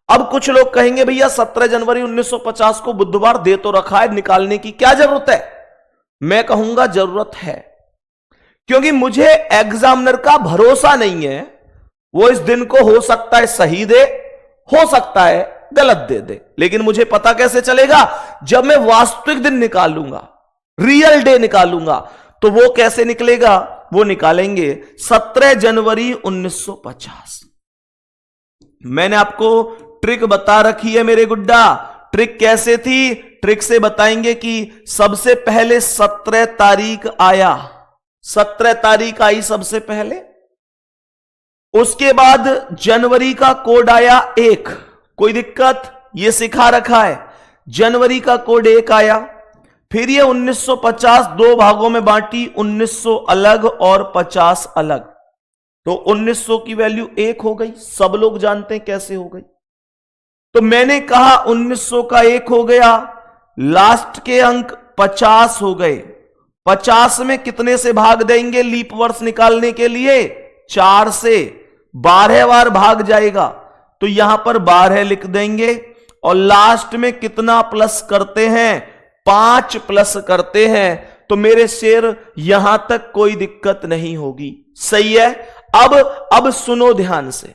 अब कुछ लोग कहेंगे भैया 17 जनवरी 1950 को बुधवार दे तो रखा है, निकालने की क्या जरूरत है? मैं कहूंगा जरूरत है, क्योंकि मुझे एग्जामिनर का भरोसा नहीं है। वो इस दिन को हो सकता है सही दे, हो सकता है गलत दे दे, लेकिन मुझे पता कैसे चलेगा? जब मैं वास्तविक दिन निकालूंगा, रियल डे निकालूंगा, तो वो कैसे निकलेगा? वो निकालेंगे 17 जनवरी 1950। मैंने आपको ट्रिक बता रखी है मेरे गुड्डा। ट्रिक कैसे थी? ट्रिक से बताएंगे कि सबसे पहले 17 तारीख आया, 17 तारीख आई सबसे पहले। उसके बाद जनवरी का कोड आया 1, कोई दिक्कत? ये सिखा रखा है, जनवरी का कोड 1 आया। फिर ये 1950 दो भागों में बांटी, 1900 अलग और 50 अलग, तो 1900 की वैल्यू 1 हो गई। सब लोग जानते हैं कैसे हो गई। तो मैंने कहा 1900 का 1 हो गया, लास्ट के अंक 50 हो गए। 50 में कितने से भाग देंगे लीप वर्ष निकालने के लिए? 4 से। 12 बार भाग जाएगा, तो यहां पर 12 लिख देंगे। और लास्ट में कितना प्लस करते हैं? 5 प्लस करते हैं। तो मेरे शेर यहां तक कोई दिक्कत नहीं होगी। सही है। अब सुनो ध्यान से।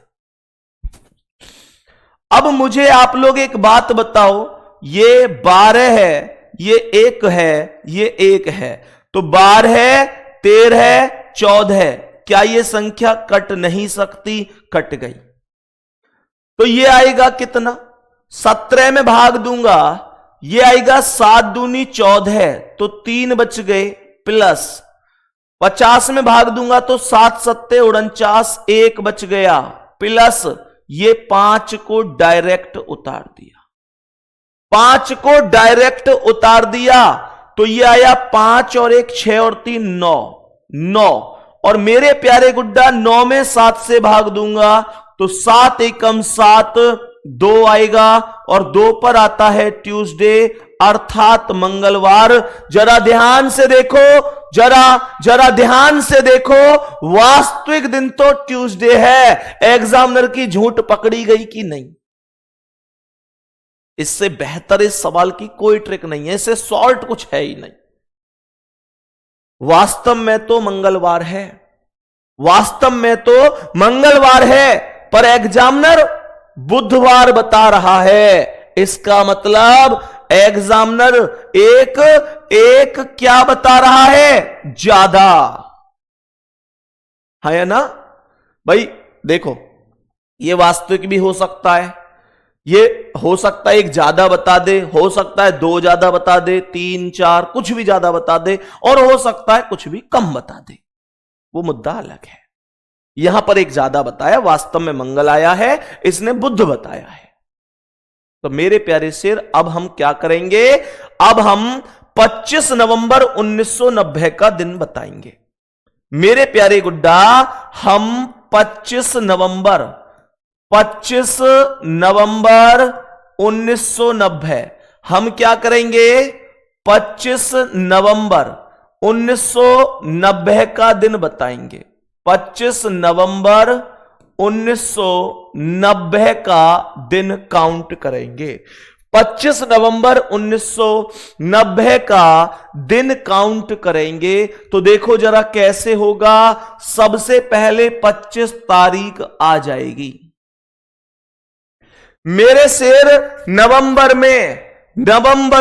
अब मुझे आप लोग एक बात बताओ, ये 12 है, ये 1 है, ये 1 है, तो 12, 13, 14, क्या ये संख्या कट नहीं सकती? कट गई। तो ये आएगा कितना? 17 में भाग दूंगा, ये आएगा 7 दूनी 14, तो 3 बच गए, प्लस 50 में भाग दूंगा तो 7 सत्ते 49, 1 बच गया, प्लस ये 5 को डायरेक्ट उतार दिया। 5 को डायरेक्ट उतार दिया, तो ये आया 5 और 1 6 और 3 9, 9। और मेरे प्यारे गुड्डा 9 में 7 से भाग दूंगा तो 7 एकम 7, 2 आएगा, और 2 पर आता है ट्यूसडे अर्थात मंगलवार। जरा ध्यान से देखो, जरा ध्यान से देखो, वास्तविक दिन तो ट्यूसडे है। एग्जामिनर की झूठ पकड़ी गई कि नहीं? इससे बेहतर इस सवाल की कोई ट्रिक नहीं है, इससे सॉल्ट कुछ है ही नहीं। वास्तव में तो मंगलवार है, वास्तव में तो मंगलवार है, पर एग्जामिनर बुधवार बता रहा है। इसका मतलब एग्जामिनर एक क्या बता रहा है? ज्यादा है ना भाई? देखो, ये वास्तविक भी हो सकता है, ये हो सकता है 1 ज्यादा बता दे, हो सकता है 2 ज्यादा बता दे, 3 4 कुछ भी ज्यादा बता दे, और हो सकता है कुछ भी कम बता दे, वो मुद्दा अलग है। यहां पर 1 ज्यादा बताया, वास्तव में मंगल आया है, इसने बुध बताया है। तो मेरे प्यारे शेर, अब हम क्या करेंगे? अब हम 25 नवंबर 1990 का दिन बताएंगे। मेरे प्यारे गुड्डा, हम 25 नवंबर 1990 हम क्या करेंगे? 25 नवंबर 1990 का दिन बताएंगे। 25 नवंबर 1990 का दिन काउंट करेंगे। 25 नवंबर 1990 का दिन काउंट करेंगे। तो देखो जरा कैसे होगा। सबसे पहले 25 तारीख आ जाएगी। मेरे शेर, नवंबर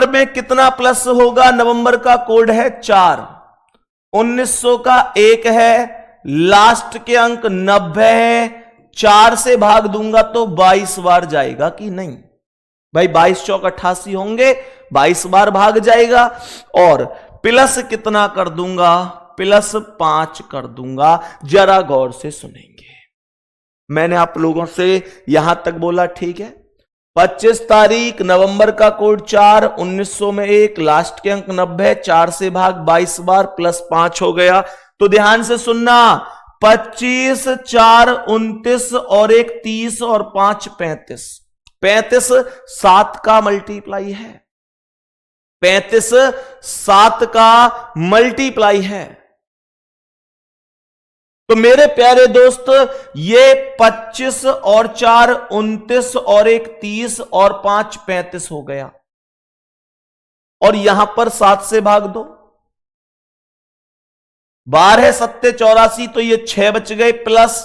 में कितना प्लस होगा? नवंबर का कोड है 4, 1900 का 1 है, लास्ट के अंक 90 है, 4 से भाग दूंगा तो 22 बार जाएगा कि नहीं भाई? 22 चौक 88 होंगे, 22 बार भाग जाएगा। और प्लस कितना कर दूंगा? प्लस 5 कर दूंगा। जरा गौर से सुनेंगे। मैंने आप लोगों से यहां तक बोला, ठीक है? 25 तारीख, नवंबर का कोड 4, 1900 में 1, लास्ट के अंक 90, 4 से भाग 22 बार, प्लस 5 हो गया। तो ध्यान से सुनना, 25, 4 29 और 1 30 और 5 35। 35 7 का मल्टीप्लाई है, 35 7 का मल्टीप्लाई है। तो मेरे प्यारे दोस्त ये 25 और 4 29 और 1 30 और 5 35 हो गया, और यहां पर 7 से भाग दो, 12 7 84, तो ये 6 बच गए, प्लस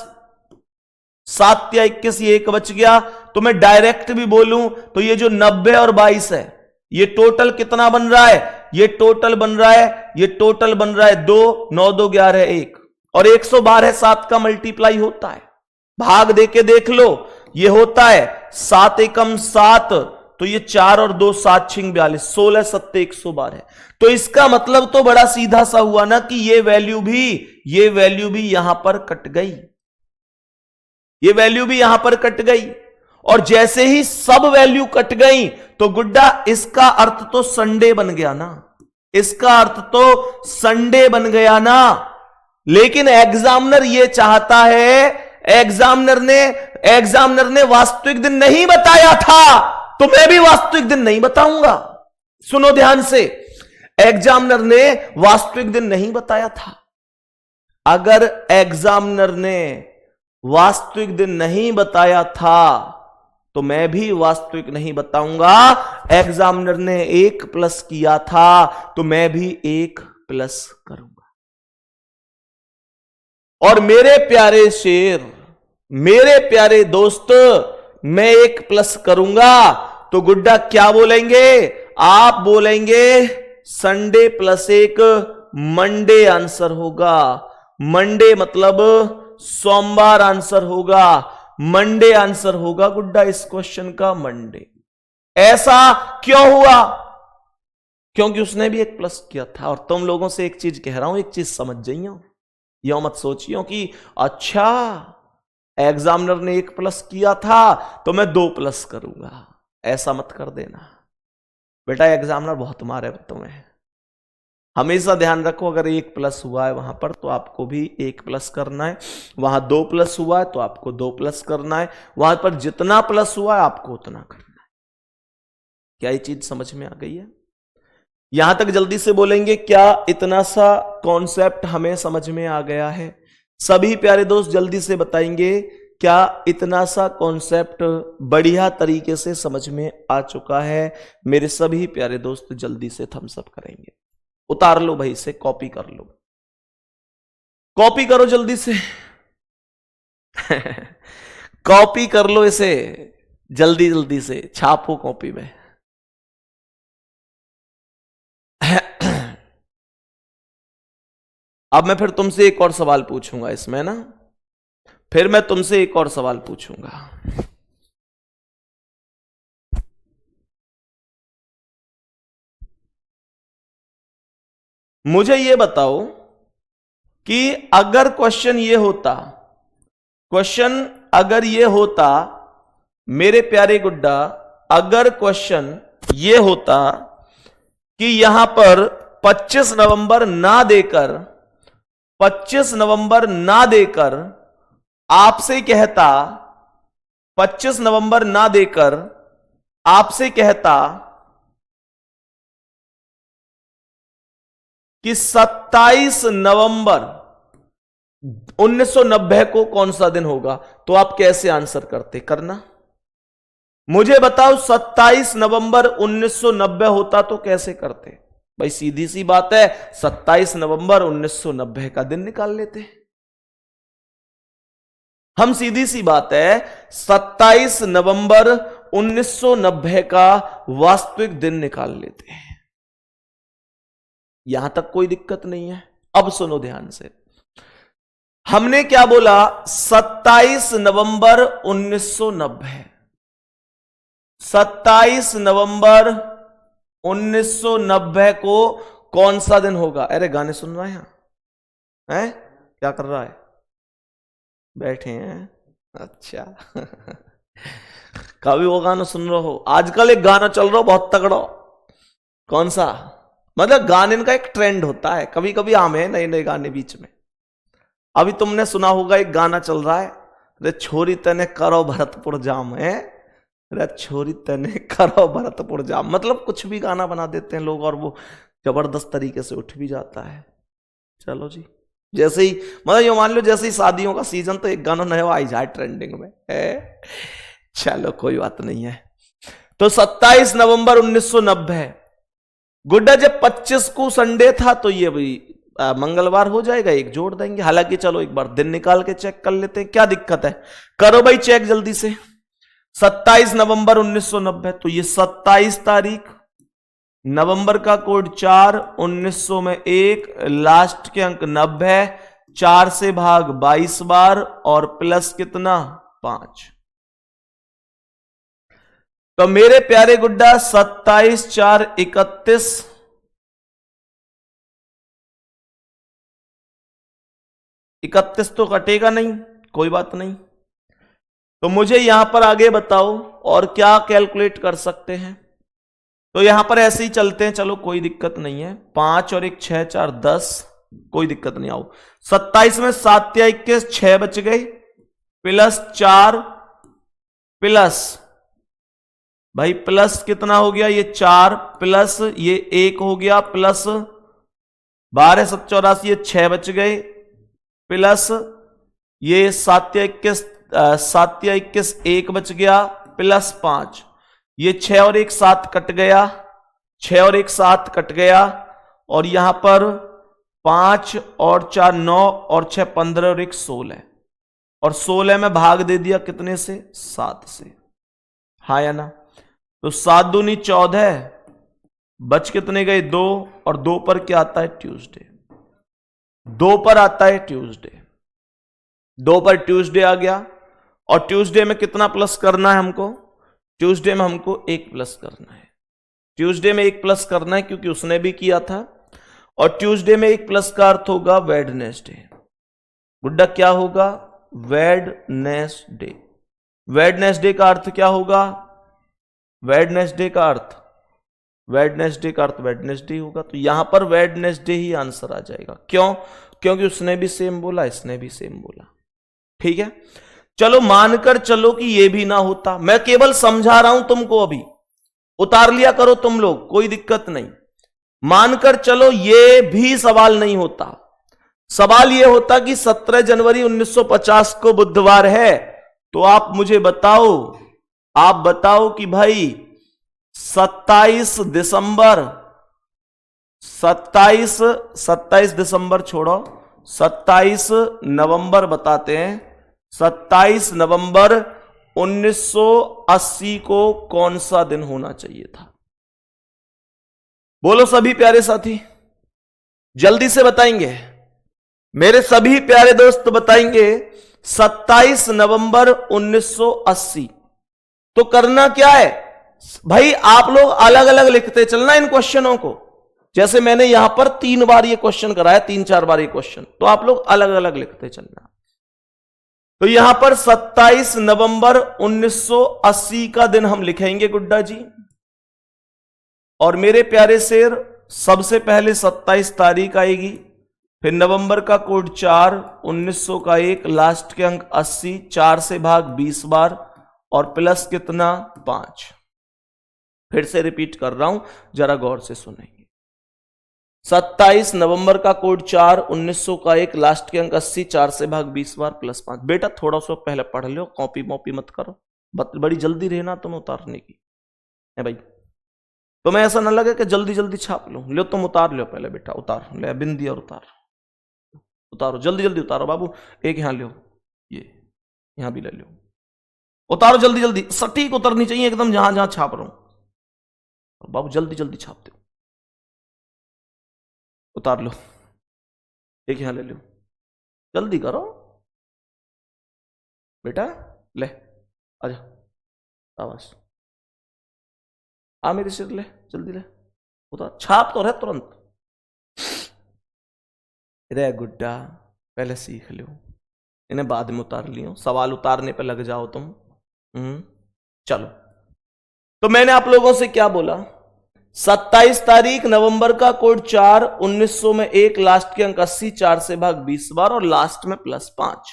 7 या 21 ये 1 बच गया। तो मैं डायरेक्ट भी बोलूं तो ये जो 90 और 22 है, ये टोटल कितना बन रहा है, ये टोटल बन रहा है, ये टोटल बन रहा है 2 9 2 11 1, और 112 7 का मल्टीप्लाई होता है। भाग देके देख लो, ये होता है 7 एकम 7, तो ये 4 और 2 7 छिंग 42, 16 7 112। तो इसका मतलब तो बड़ा सीधा सा हुआ ना कि ये वैल्यू भी यहां पर कट गई, ये वैल्यू भी यहां पर कट गई। और जैसे ही सब वैल्यू कट गई तो गुड्डा इसका अर्थ तो संडे बन गया ना, इसका अर्थ तो संडे बन गया ना। लेकिन एग्जामिनर ये चाहता है, एग्जामिनर ने वास्तविक दिन नहीं बताया था, तो मैं भी वास्तविक दिन नहीं बताऊंगा। सुनो ध्यान से, एग्जामिनर ने वास्तविक दिन नहीं बताया था। अगर एग्जामिनर ने वास्तविक दिन नहीं बताया था तो मैं भी वास्तविक नहीं बताऊंगा। एग्जामिनर ने 1 प्लस किया था तो मैं भी 1 प्लस करूंगा। और मेरे प्यारे शेर, मेरे प्यारे दोस्त, मैं 1 प्लस करूंगा तो गुड्डा क्या बोलेंगे, आप बोलेंगे संडे प्लस 1 मंडे आंसर होगा। मंडे मतलब सोमवार आंसर होगा, मंडे आंसर होगा गुड्डा इस क्वेश्चन का, मंडे। ऐसा क्यों हुआ? क्योंकि उसने भी 1 प्लस किया था। और तुम लोगों से एक चीज कह रहा हूं, एक चीज समझ जाइयो, यह मत सोचियो कि अच्छा एग्जामिनर ने 1 प्लस किया था तो मैं 2 प्लस करूंगा। ऐसा मत कर देना बेटा, एग्जामिनर बहुत मारे तुम्हें। हमेशा ध्यान रखो, अगर 1 प्लस हुआ है वहां पर तो आपको भी 1 प्लस करना है, वहां 2 प्लस हुआ है तो आपको 2 प्लस करना है, वहां पर जितना प्लस हुआ है आपको उतना करना है। क्या ये चीज समझ में आ गई है? यहां तक जल्दी से बोलेंगे, क्या इतना सा कॉन्सेप्ट हमें समझ में आ गया है? सभी प्यारे दोस्त जल्दी से बताएंगे, क्या इतना सा कॉन्सेप्ट बढ़िया तरीके से समझ में आ चुका है? मेरे सभी प्यारे दोस्त जल्दी से थम्स अप करेंगे। उतार लो भाई, इसे कॉपी कर लो, कॉपी करो जल्दी से कॉपी कर लो इसे, जल्दी जल्दी से छापो कॉपी में। अब मैं फिर तुमसे एक और सवाल पूछूंगा इसमें ना, फिर मैं तुमसे एक और सवाल पूछूंगा। मुझे यह बताओ कि अगर क्वेश्चन ये होता, क्वेश्चन अगर ये होता मेरे प्यारे गुड्डा, अगर क्वेश्चन ये होता कि यहां पर 25 नवंबर ना देकर, 25 नवंबर ना देकर आपसे कहता, 25 नवंबर ना देकर आपसे कहता कि 27 नवंबर 1990 को कौन सा दिन होगा, तो आप कैसे आंसर करते? करना मुझे बताओ, 27 नवंबर 1990 होता तो कैसे करते? भाई सीधी सी बात है, 27 नवंबर 1990 का दिन निकाल लेते। हम सीधी सी बात है 27 नवंबर 1990 का वास्तविक दिन निकाल लेते हैं, यहां तक कोई दिक्कत नहीं है। अब सुनो ध्यान से, हमने क्या बोला? 27 नवंबर 1990, 27 नवंबर 1990 को कौन सा दिन होगा? अरे गाने सुन रहा है यहां है? क्या कर रहा है? बैठे हैं, अच्छा कभी वो गाना सुन रहे हो? आजकल एक गाना चल रहा हो बहुत तगड़ा, कौन सा? मतलब गाने का एक ट्रेंड होता है, कभी कभी आम है नए नए गाने बीच में। अभी तुमने सुना होगा एक गाना चल रहा है, रे छोरी तने करो भरतपुर जाम, है अरे छोरी तने करो भरतपुर जा, मतलब कुछ भी गाना बना देते हैं लोग और वो जबरदस्त तरीके से उठ भी जाता है। चलो जी, जैसे ही मतलब ये मान लो जैसे ही शादियों का सीजन तो एक गाना नया आई जाए ट्रेंडिंग में चलो कोई बात नहीं है। तो 27 नवंबर 1990 गुड्डा, जब 25 को संडे था तो ये भी मंगलवार हो जाएगा, एक जोड़ देंगे। हालांकि चलो एक बार दिन निकाल के चेक कर लेते हैं, क्या दिक्कत है, करो भाई चेक जल्दी से। 27 नवंबर 1990, तो ये 27 तारीख, नवंबर का कोड 4, 1900 में 1, लास्ट के अंक 90, 4 से भाग 22 बार और प्लस कितना 5। तो मेरे प्यारे गुड्डा 27 4 31, 31 तो कटेगा नहीं, कोई बात नहीं। तो मुझे यहां पर आगे बताओ और क्या कैलकुलेट कर सकते हैं। तो यहां पर ऐसे ही चलते हैं, चलो कोई दिक्कत नहीं है। 5 और 1 6 4 10, कोई दिक्कत नहीं। आओ 27 में 7 या 21, 6 बच गए, प्लस 4 प्लस भाई प्लस कितना हो गया, ये 4 प्लस ये 1 हो गया, प्लस 12 7 84, ये 6 बच गए, प्लस ये 7 या 21 1 बच गया, प्लस 5, ये 6 और 1 7 कट गया, 6 और 1 7 कट गया, और यहां पर 5 और 4 9 और 6 15 और 1 16, और 16 में भाग दे दिया कितने से, 7 से, हाँ या ना। तो 7 दूनी 14, बच कितने गए 2, और 2 पर क्या आता है ट्यूसडे, 2 पर आता है ट्यूसडे, 2 पर ट्यूसडे आ गया। और ट्यूसडे में कितना प्लस करना है हमको, ट्यूसडे में हमको 1 प्लस करना है, ट्यूसडे में 1 प्लस करना है क्योंकि उसने भी किया था। और ट्यूसडे में 1 प्लस का अर्थ होगा वेडनेसडे। गुड्डा क्या होगा, वेडनेसडे। वेडनेसडे का अर्थ क्या होगा, वेडनेसडे का अर्थ वेडनेसडे होगा। तो यहां पर वेडनेसडे ही आंसर आ जाएगा। क्यों, क्योंकि उसने भी सेम बोला, इसने भी सेम बोला। ठीक है, चलो मानकर चलो कि यह भी ना होता, मैं केवल समझा रहा हूं तुमको, अभी उतार लिया करो तुम लोग, कोई दिक्कत नहीं। मानकर चलो ये भी सवाल नहीं होता, सवाल यह होता कि 17 जनवरी 1950 को बुधवार है, तो आप मुझे बताओ, आप बताओ कि भाई 27 दिसंबर छोड़ो, 27 नवंबर बताते हैं, 27 नवंबर 1980 को कौन सा दिन होना चाहिए था। बोलो सभी प्यारे साथी, जल्दी से बताएंगे, मेरे सभी प्यारे दोस्त बताएंगे। 27 नवंबर 1980। तो करना क्या है भाई, आप लोग अलग अलग लिखते चलना इन क्वेश्चनों को। जैसे मैंने यहां पर 3 बार ये क्वेश्चन कराया, 3-4 बार ये क्वेश्चन, तो आप लोग अलग अलग लिखते चलना। तो यहां पर 27 नवंबर 1980 का दिन हम लिखेंगे गुड्डा जी। और मेरे प्यारे शेर, सबसे पहले 27 तारीख आएगी, फिर नवंबर का कोड 4, 1900 का 1, लास्ट के अंक 80, 4 से भाग 20 बार और प्लस कितना 5। फिर से रिपीट कर रहा हूं, जरा गौर से सुनेंगे। 27 नवंबर का कोड 4, 1900 का 1, लास्ट के अंक 80, 4 से भाग 20 बार प्लस 5। बेटा थोड़ा सा पहले पढ़ लो, कॉपी मॉपी मत करो, बड़ी जल्दी रहना तुम उतारने की है भाई। तुम्हें ऐसा ना लगे कि जल्दी जल्दी छाप लो, तुम उतार लो पहले बेटा, उतार ले बिंदी और उतारो जल्दी जल्दी उतारो बाबू। एक यहां लो, ये यहां भी ले लो, उतारो जल्दी जल्दी, सटीक उतरनी चाहिए एकदम, जहां जहां छाप रहा हूं बाबू, जल्दी जल्दी छाप दो, उतार लो, एक यहां ले लो, जल्दी करो बेटा, ले आजा, आवाज आ मेरे सिर, ले जल्दी ले, उतार, छाप तो रहे तुरंत। रे गुड्डा पहले सीख लो, इन्हें बाद में उतार लियो, सवाल उतारने पे लग जाओ तुम। चलो, तो मैंने आप लोगों से क्या बोला, 27 तारीख, नवंबर का कोड 4, 1900 में 1, लास्ट के अंक 80, 4 से भाग 20 बार और लास्ट में प्लस 5।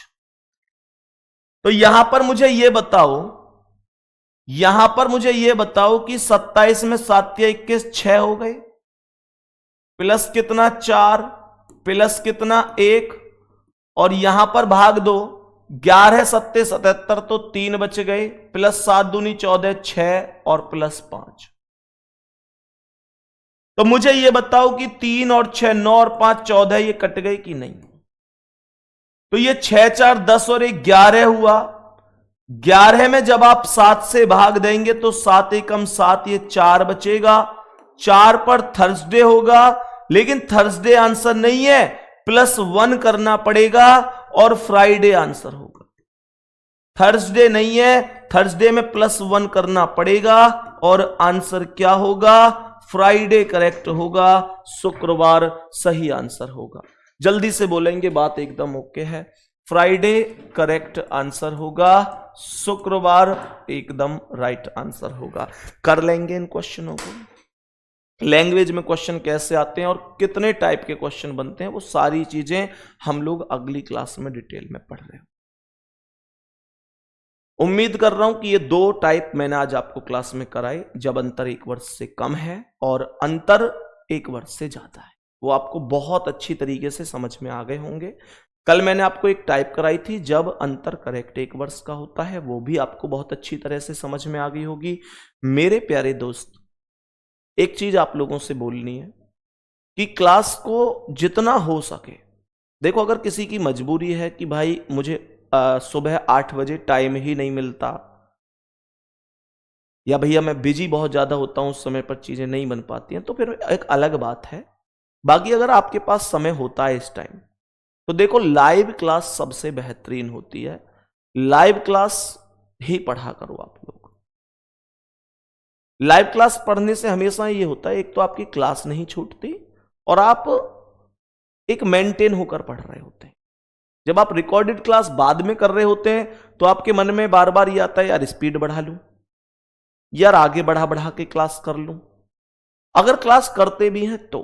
तो यहां पर मुझे यह बताओ यहां पर मुझे यह बताओ कि 27 में 7 या 21 6 हो गए, प्लस कितना 4, प्लस कितना 1, और यहां पर भाग दो, 11 7 77 तो 3 बच गए, प्लस 7 दूनी 14 6 और प्लस 5। तो मुझे यह बताओ कि 3 और 6 9 और 5 14, ये कट गए कि नहीं? तो ये 6 4 10 और 1 11 हुआ। 11 में जब आप 7 से भाग देंगे तो 7 एकम 7, ये 4 बचेगा। 4 पर थर्सडे होगा, लेकिन थर्सडे आंसर नहीं है, +1 करना पड़ेगा और फ्राइडे आंसर होगा। थर्सडे नहीं है, थर्सडे में +1 करना पड़ेगा और आंसर क्या होगा? फ्राइडे करेक्ट होगा, शुक्रवार सही आंसर होगा। जल्दी से बोलेंगे, बात एकदम ओके है। फ्राइडे करेक्ट आंसर होगा, शुक्रवार एकदम राइट आंसर होगा। कर लेंगे इन क्वेश्चनों को। लैंग्वेज में क्वेश्चन कैसे आते हैं और कितने टाइप के क्वेश्चन बनते हैं, वो सारी चीजें हम लोग अगली क्लास में डिटेल में पढ़ रहे हैं। उम्मीद कर रहा हूं कि ये 2 टाइप मैंने आज आपको क्लास में कराए, जब अंतर 1 वर्ष से कम है और अंतर 1 वर्ष से ज्यादा है, वो आपको बहुत अच्छी तरीके से समझ में आ गए होंगे। कल मैंने आपको एक टाइप कराई थी जब अंतर करेक्ट 1 वर्ष का होता है, वो भी आपको बहुत अच्छी तरह से समझ में आ गई होगी। मेरे प्यारे दोस्त, एक चीज आप लोगों से बोलनी है कि क्लास को जितना हो सके, देखो अगर किसी की मजबूरी है कि भाई मुझे सुबह 8 बजे टाइम ही नहीं मिलता, या भैया मैं बिजी बहुत ज्यादा होता हूं, उस समय पर चीजें नहीं बन पाती हैं, तो फिर एक अलग बात है। बाकी अगर आपके पास समय होता है इस टाइम, तो देखो लाइव क्लास सबसे बेहतरीन होती है। लाइव क्लास ही पढ़ा करो आप लोग। लाइव क्लास पढ़ने से हमेशा ये होता है, एक तो आपकी क्लास नहीं छूटती और आप एक मेंटेन होकर पढ़ रहे होते हैं। जब आप रिकॉर्डेड क्लास बाद में कर रहे होते हैं तो आपके मन में बार बार ये आता है, यार स्पीड बढ़ा लूं, यार आगे बढ़ा बढ़ा के क्लास कर लूं, अगर क्लास करते भी हैं तो।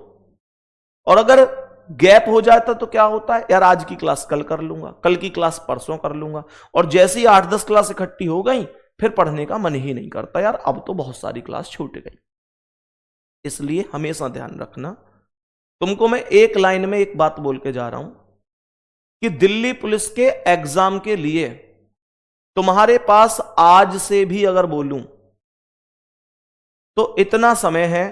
और अगर गैप हो जाता तो क्या होता है, यार आज की क्लास कल कर लूंगा, कल की क्लास परसों कर लूंगा, और जैसे ही 8-10 क्लास इकट्ठी हो गई फिर पढ़ने का मन ही नहीं करता, यार अब तो बहुत सारी क्लास छूट गई। इसलिए हमेशा ध्यान रखना, तुमको मैं एक लाइन में एक बात बोल के जा रहा हूं कि दिल्ली पुलिस के एग्जाम के लिए तुम्हारे पास आज से भी अगर बोलूं तो इतना समय है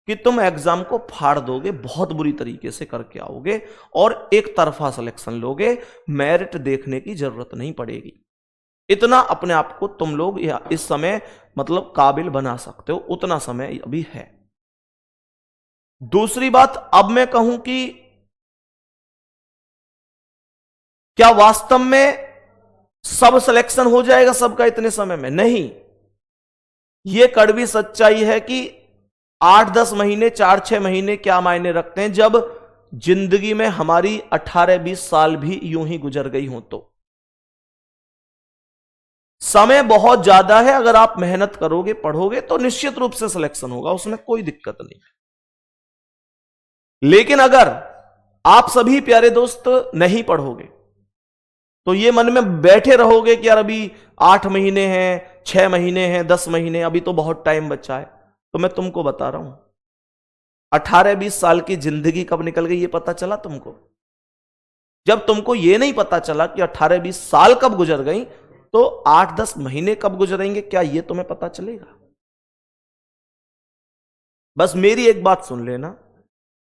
कि तुम एग्जाम को फाड़ दोगे, बहुत बुरी तरीके से करके आओगे और एक तरफा सिलेक्शन लोगे, मेरिट देखने की जरूरत नहीं पड़ेगी। इतना अपने आप को तुम लोग इस समय मतलब काबिल बना सकते हो, उतना समय अभी है। दूसरी बात, अब मैं कहूं कि क्या वास्तव में सब सिलेक्शन हो जाएगा सबका इतने समय में? नहीं। यह कड़वी सच्चाई है कि 8-10 महीने 4-6 महीने क्या मायने रखते हैं, जब जिंदगी में हमारी 18-20 साल भी यूं ही गुजर गई हो। तो समय बहुत ज्यादा है, अगर आप मेहनत करोगे पढ़ोगे तो निश्चित रूप से सिलेक्शन होगा, उसमें कोई दिक्कत नहीं। लेकिन अगर आप सभी प्यारे दोस्त नहीं पढ़ोगे तो ये मन में बैठे रहोगे कि यार अभी 8 महीने हैं, 6 महीने हैं, 10 महीने, अभी तो बहुत टाइम बचा है, तो मैं तुमको बता रहा हूं 18-20 साल की जिंदगी कब निकल गई ये पता चला तुमको? जब तुमको ये नहीं पता चला कि 18-20 साल कब गुजर गई, तो 8-10 महीने कब गुजरेंगे क्या ये तुम्हें पता चलेगा? बस मेरी एक बात सुन लेना,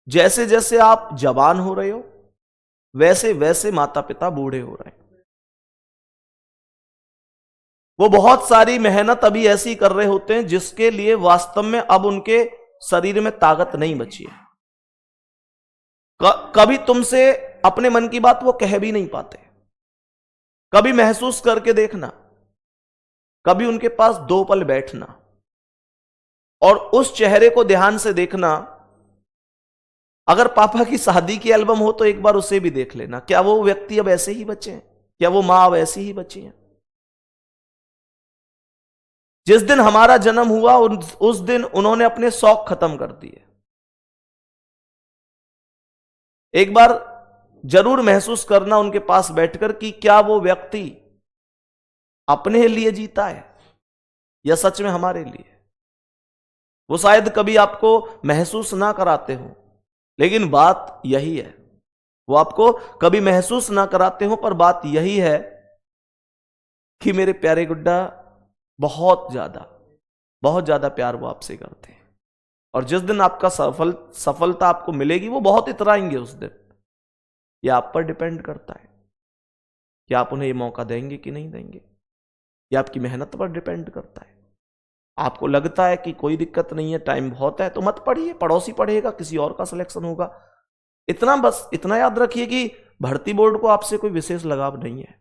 जैसे जैसे आप जवान हो रहे हो वैसे वैसे माता पिता बूढ़े हो रहे हैं। वो बहुत सारी मेहनत अभी ऐसी कर रहे होते हैं जिसके लिए वास्तव में अब उनके शरीर में ताकत नहीं बची है। कभी तुमसे अपने मन की बात वो कह भी नहीं पाते। कभी महसूस करके देखना, कभी उनके पास 2 पल बैठना और उस चेहरे को ध्यान से देखना। अगर पापा की शादी की एल्बम हो तो एक बार उसे भी देख लेना, क्या वो व्यक्ति अब ऐसे ही बचे हैं? क्या वो मां अब ऐसी ही बची हैं? जिस दिन हमारा जन्म हुआ उस दिन उन्होंने अपने शौक खत्म कर दिए। एक बार जरूर महसूस करना उनके पास बैठकर कि क्या वो व्यक्ति अपने लिए जीता है या सच में हमारे लिए? वो शायद कभी आपको महसूस ना कराते हो, लेकिन बात यही है। वो आपको कभी महसूस ना कराते हो, पर बात यही है कि मेरे प्यारे गुड्डा, बहुत ज्यादा प्यार वो आपसे करते हैं। और जिस दिन आपका सफलता आपको मिलेगी, वो बहुत इतराएंगे उस दिन। ये आप पर डिपेंड करता है कि आप उन्हें ये मौका देंगे कि नहीं देंगे। ये आपकी मेहनत पर डिपेंड करता है। आपको लगता है कि कोई दिक्कत नहीं है, टाइम बहुत है, तो मत पढ़िए, पड़ोसी पढ़ेगा, किसी और का सिलेक्शन होगा। बस इतना याद रखिए कि भर्ती बोर्ड को आपसे कोई विशेष लगाव नहीं है।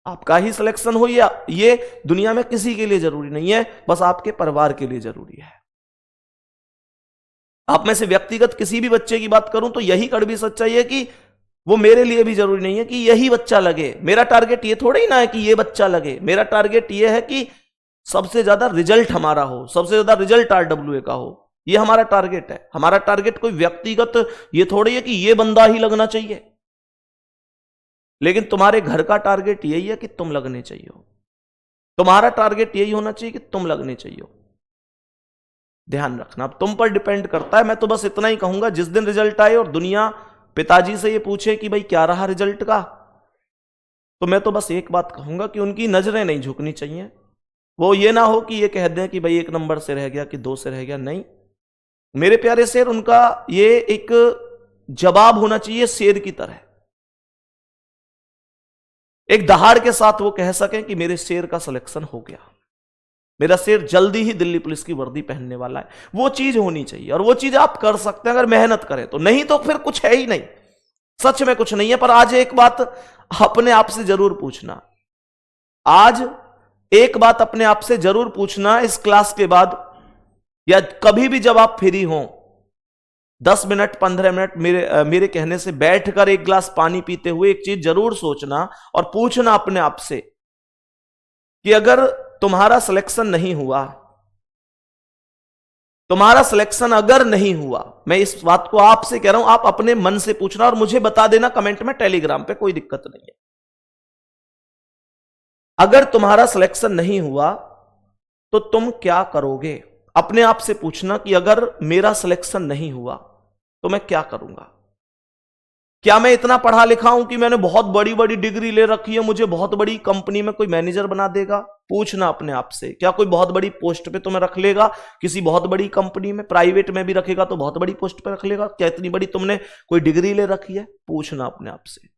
आपका ही सिलेक्शन हो या ये दुनिया में किसी के लिए जरूरी नहीं है, बस आपके परिवार के लिए जरूरी है। आप में से व्यक्तिगत किसी भी बच्चे की बात करूं तो यही कड़वी सच्चाई है कि वो मेरे लिए भी जरूरी नहीं है कि यही बच्चा लगे। मेरा टारगेट ये थोड़ा ही ना है कि ये बच्चा लगे। मेरा टारगेट ये है कि सबसे ज्यादा रिजल्ट हमारा हो, सबसे ज्यादा रिजल्ट RWA का हो। ये हमारा टारगेट है। हमारा टारगेट कोई व्यक्तिगत ये थोड़ी है कि ये बंदा ही लगना चाहिए। लेकिन तुम्हारे घर का टारगेट यही है कि तुम लगने चाहिए। तुम्हारा टारगेट यही होना चाहिए कि तुम लगने चाहिए। ध्यान रखना, अब तुम पर डिपेंड करता है। मैं तो बस इतना ही कहूंगा, जिस दिन रिजल्ट आए और दुनिया पिताजी से ये पूछे कि भाई क्या रहा रिजल्ट का, तो मैं तो बस एक बात कहूंगा कि उनकी नजरें नहीं झुकनी चाहिए। वो ये ना हो कि ये कह दें कि भाई 1 नंबर से रह गया कि 2 से रह गया। नहीं, मेरे प्यारे शेर, उनका ये एक जवाब होना चाहिए शेर की तरह। एक दहाड़ के साथ वो कह सकें कि मेरे शेर का सिलेक्शन हो गया, मेरा शेर जल्दी ही दिल्ली पुलिस की वर्दी पहनने वाला है। वो चीज होनी चाहिए, और वो चीज आप कर सकते हैं अगर मेहनत करें तो। नहीं तो फिर कुछ है ही नहीं, सच में कुछ नहीं है। पर आज एक बात अपने आप से जरूर पूछना, आज एक बात अपने आप से जरूर पूछना इस क्लास के बाद, या कभी भी जब आप फ्री हो, 10 मिनट 15 मिनट मेरे कहने से बैठकर एक गिलास पानी पीते हुए एक चीज जरूर सोचना और पूछना अपने आप से कि अगर तुम्हारा सिलेक्शन नहीं हुआ, तुम्हारा सिलेक्शन अगर नहीं हुआ, मैं इस बात को आपसे कह रहा हूं, आप अपने मन से पूछना और मुझे बता देना कमेंट में, टेलीग्राम पे, कोई दिक्कत नहीं है। अगर तुम्हारा सिलेक्शन नहीं हुआ तो तुम क्या करोगे? अपने आप से पूछना कि अगर मेरा सिलेक्शन नहीं हुआ तो मैं क्या करूंगा। क्या मैं इतना पढ़ा लिखा हूं कि मैंने बहुत बड़ी बड़ी डिग्री ले रखी है, मुझे बहुत बड़ी कंपनी में कोई मैनेजर बना देगा? पूछना अपने आप से। क्या कोई बहुत बड़ी पोस्ट पे तुम्हें रख लेगा किसी बहुत बड़ी कंपनी में? प्राइवेट में भी रखेगा तो बहुत बड़ी पोस्ट पे रख लेगा। क्या इतनी बड़ी तुमने कोई डिग्री ले रखी है? पूछना अपने आप से।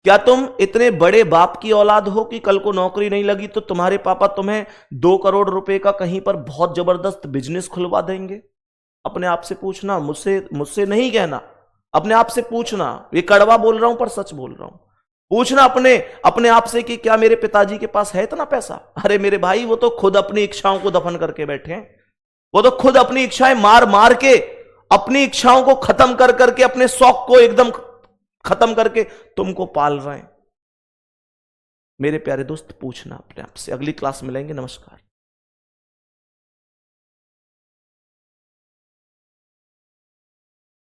क्या तुम इतने बड़े बाप की औलाद हो कि कल को नौकरी नहीं लगी तो तुम्हारे पापा तुम्हें 2 करोड़ रुपए का कहीं पर बहुत जबरदस्त बिजनेस खुलवा देंगे? अपने आप से पूछना, मुझसे नहीं कहना, अपने आप से पूछना। ये कड़वा बोल रहा हूं पर सच बोल रहा हूं। पूछना अपने आप से कि क्या मेरे पिताजी के पास है इतना पैसा? अरे मेरे भाई, वो तो खुद अपनी इच्छाओं को दफन करके बैठे हैं। वो तो खुद अपनी इच्छाएं मार मार के, अपनी इच्छाओं को खत्म कर करके, अपने शौक को एकदम खत्म करके तुमको पाल रहे हैं। मेरे प्यारे दोस्त, पूछना अपने आप से। अगली क्लास मिलेंगे। नमस्कार।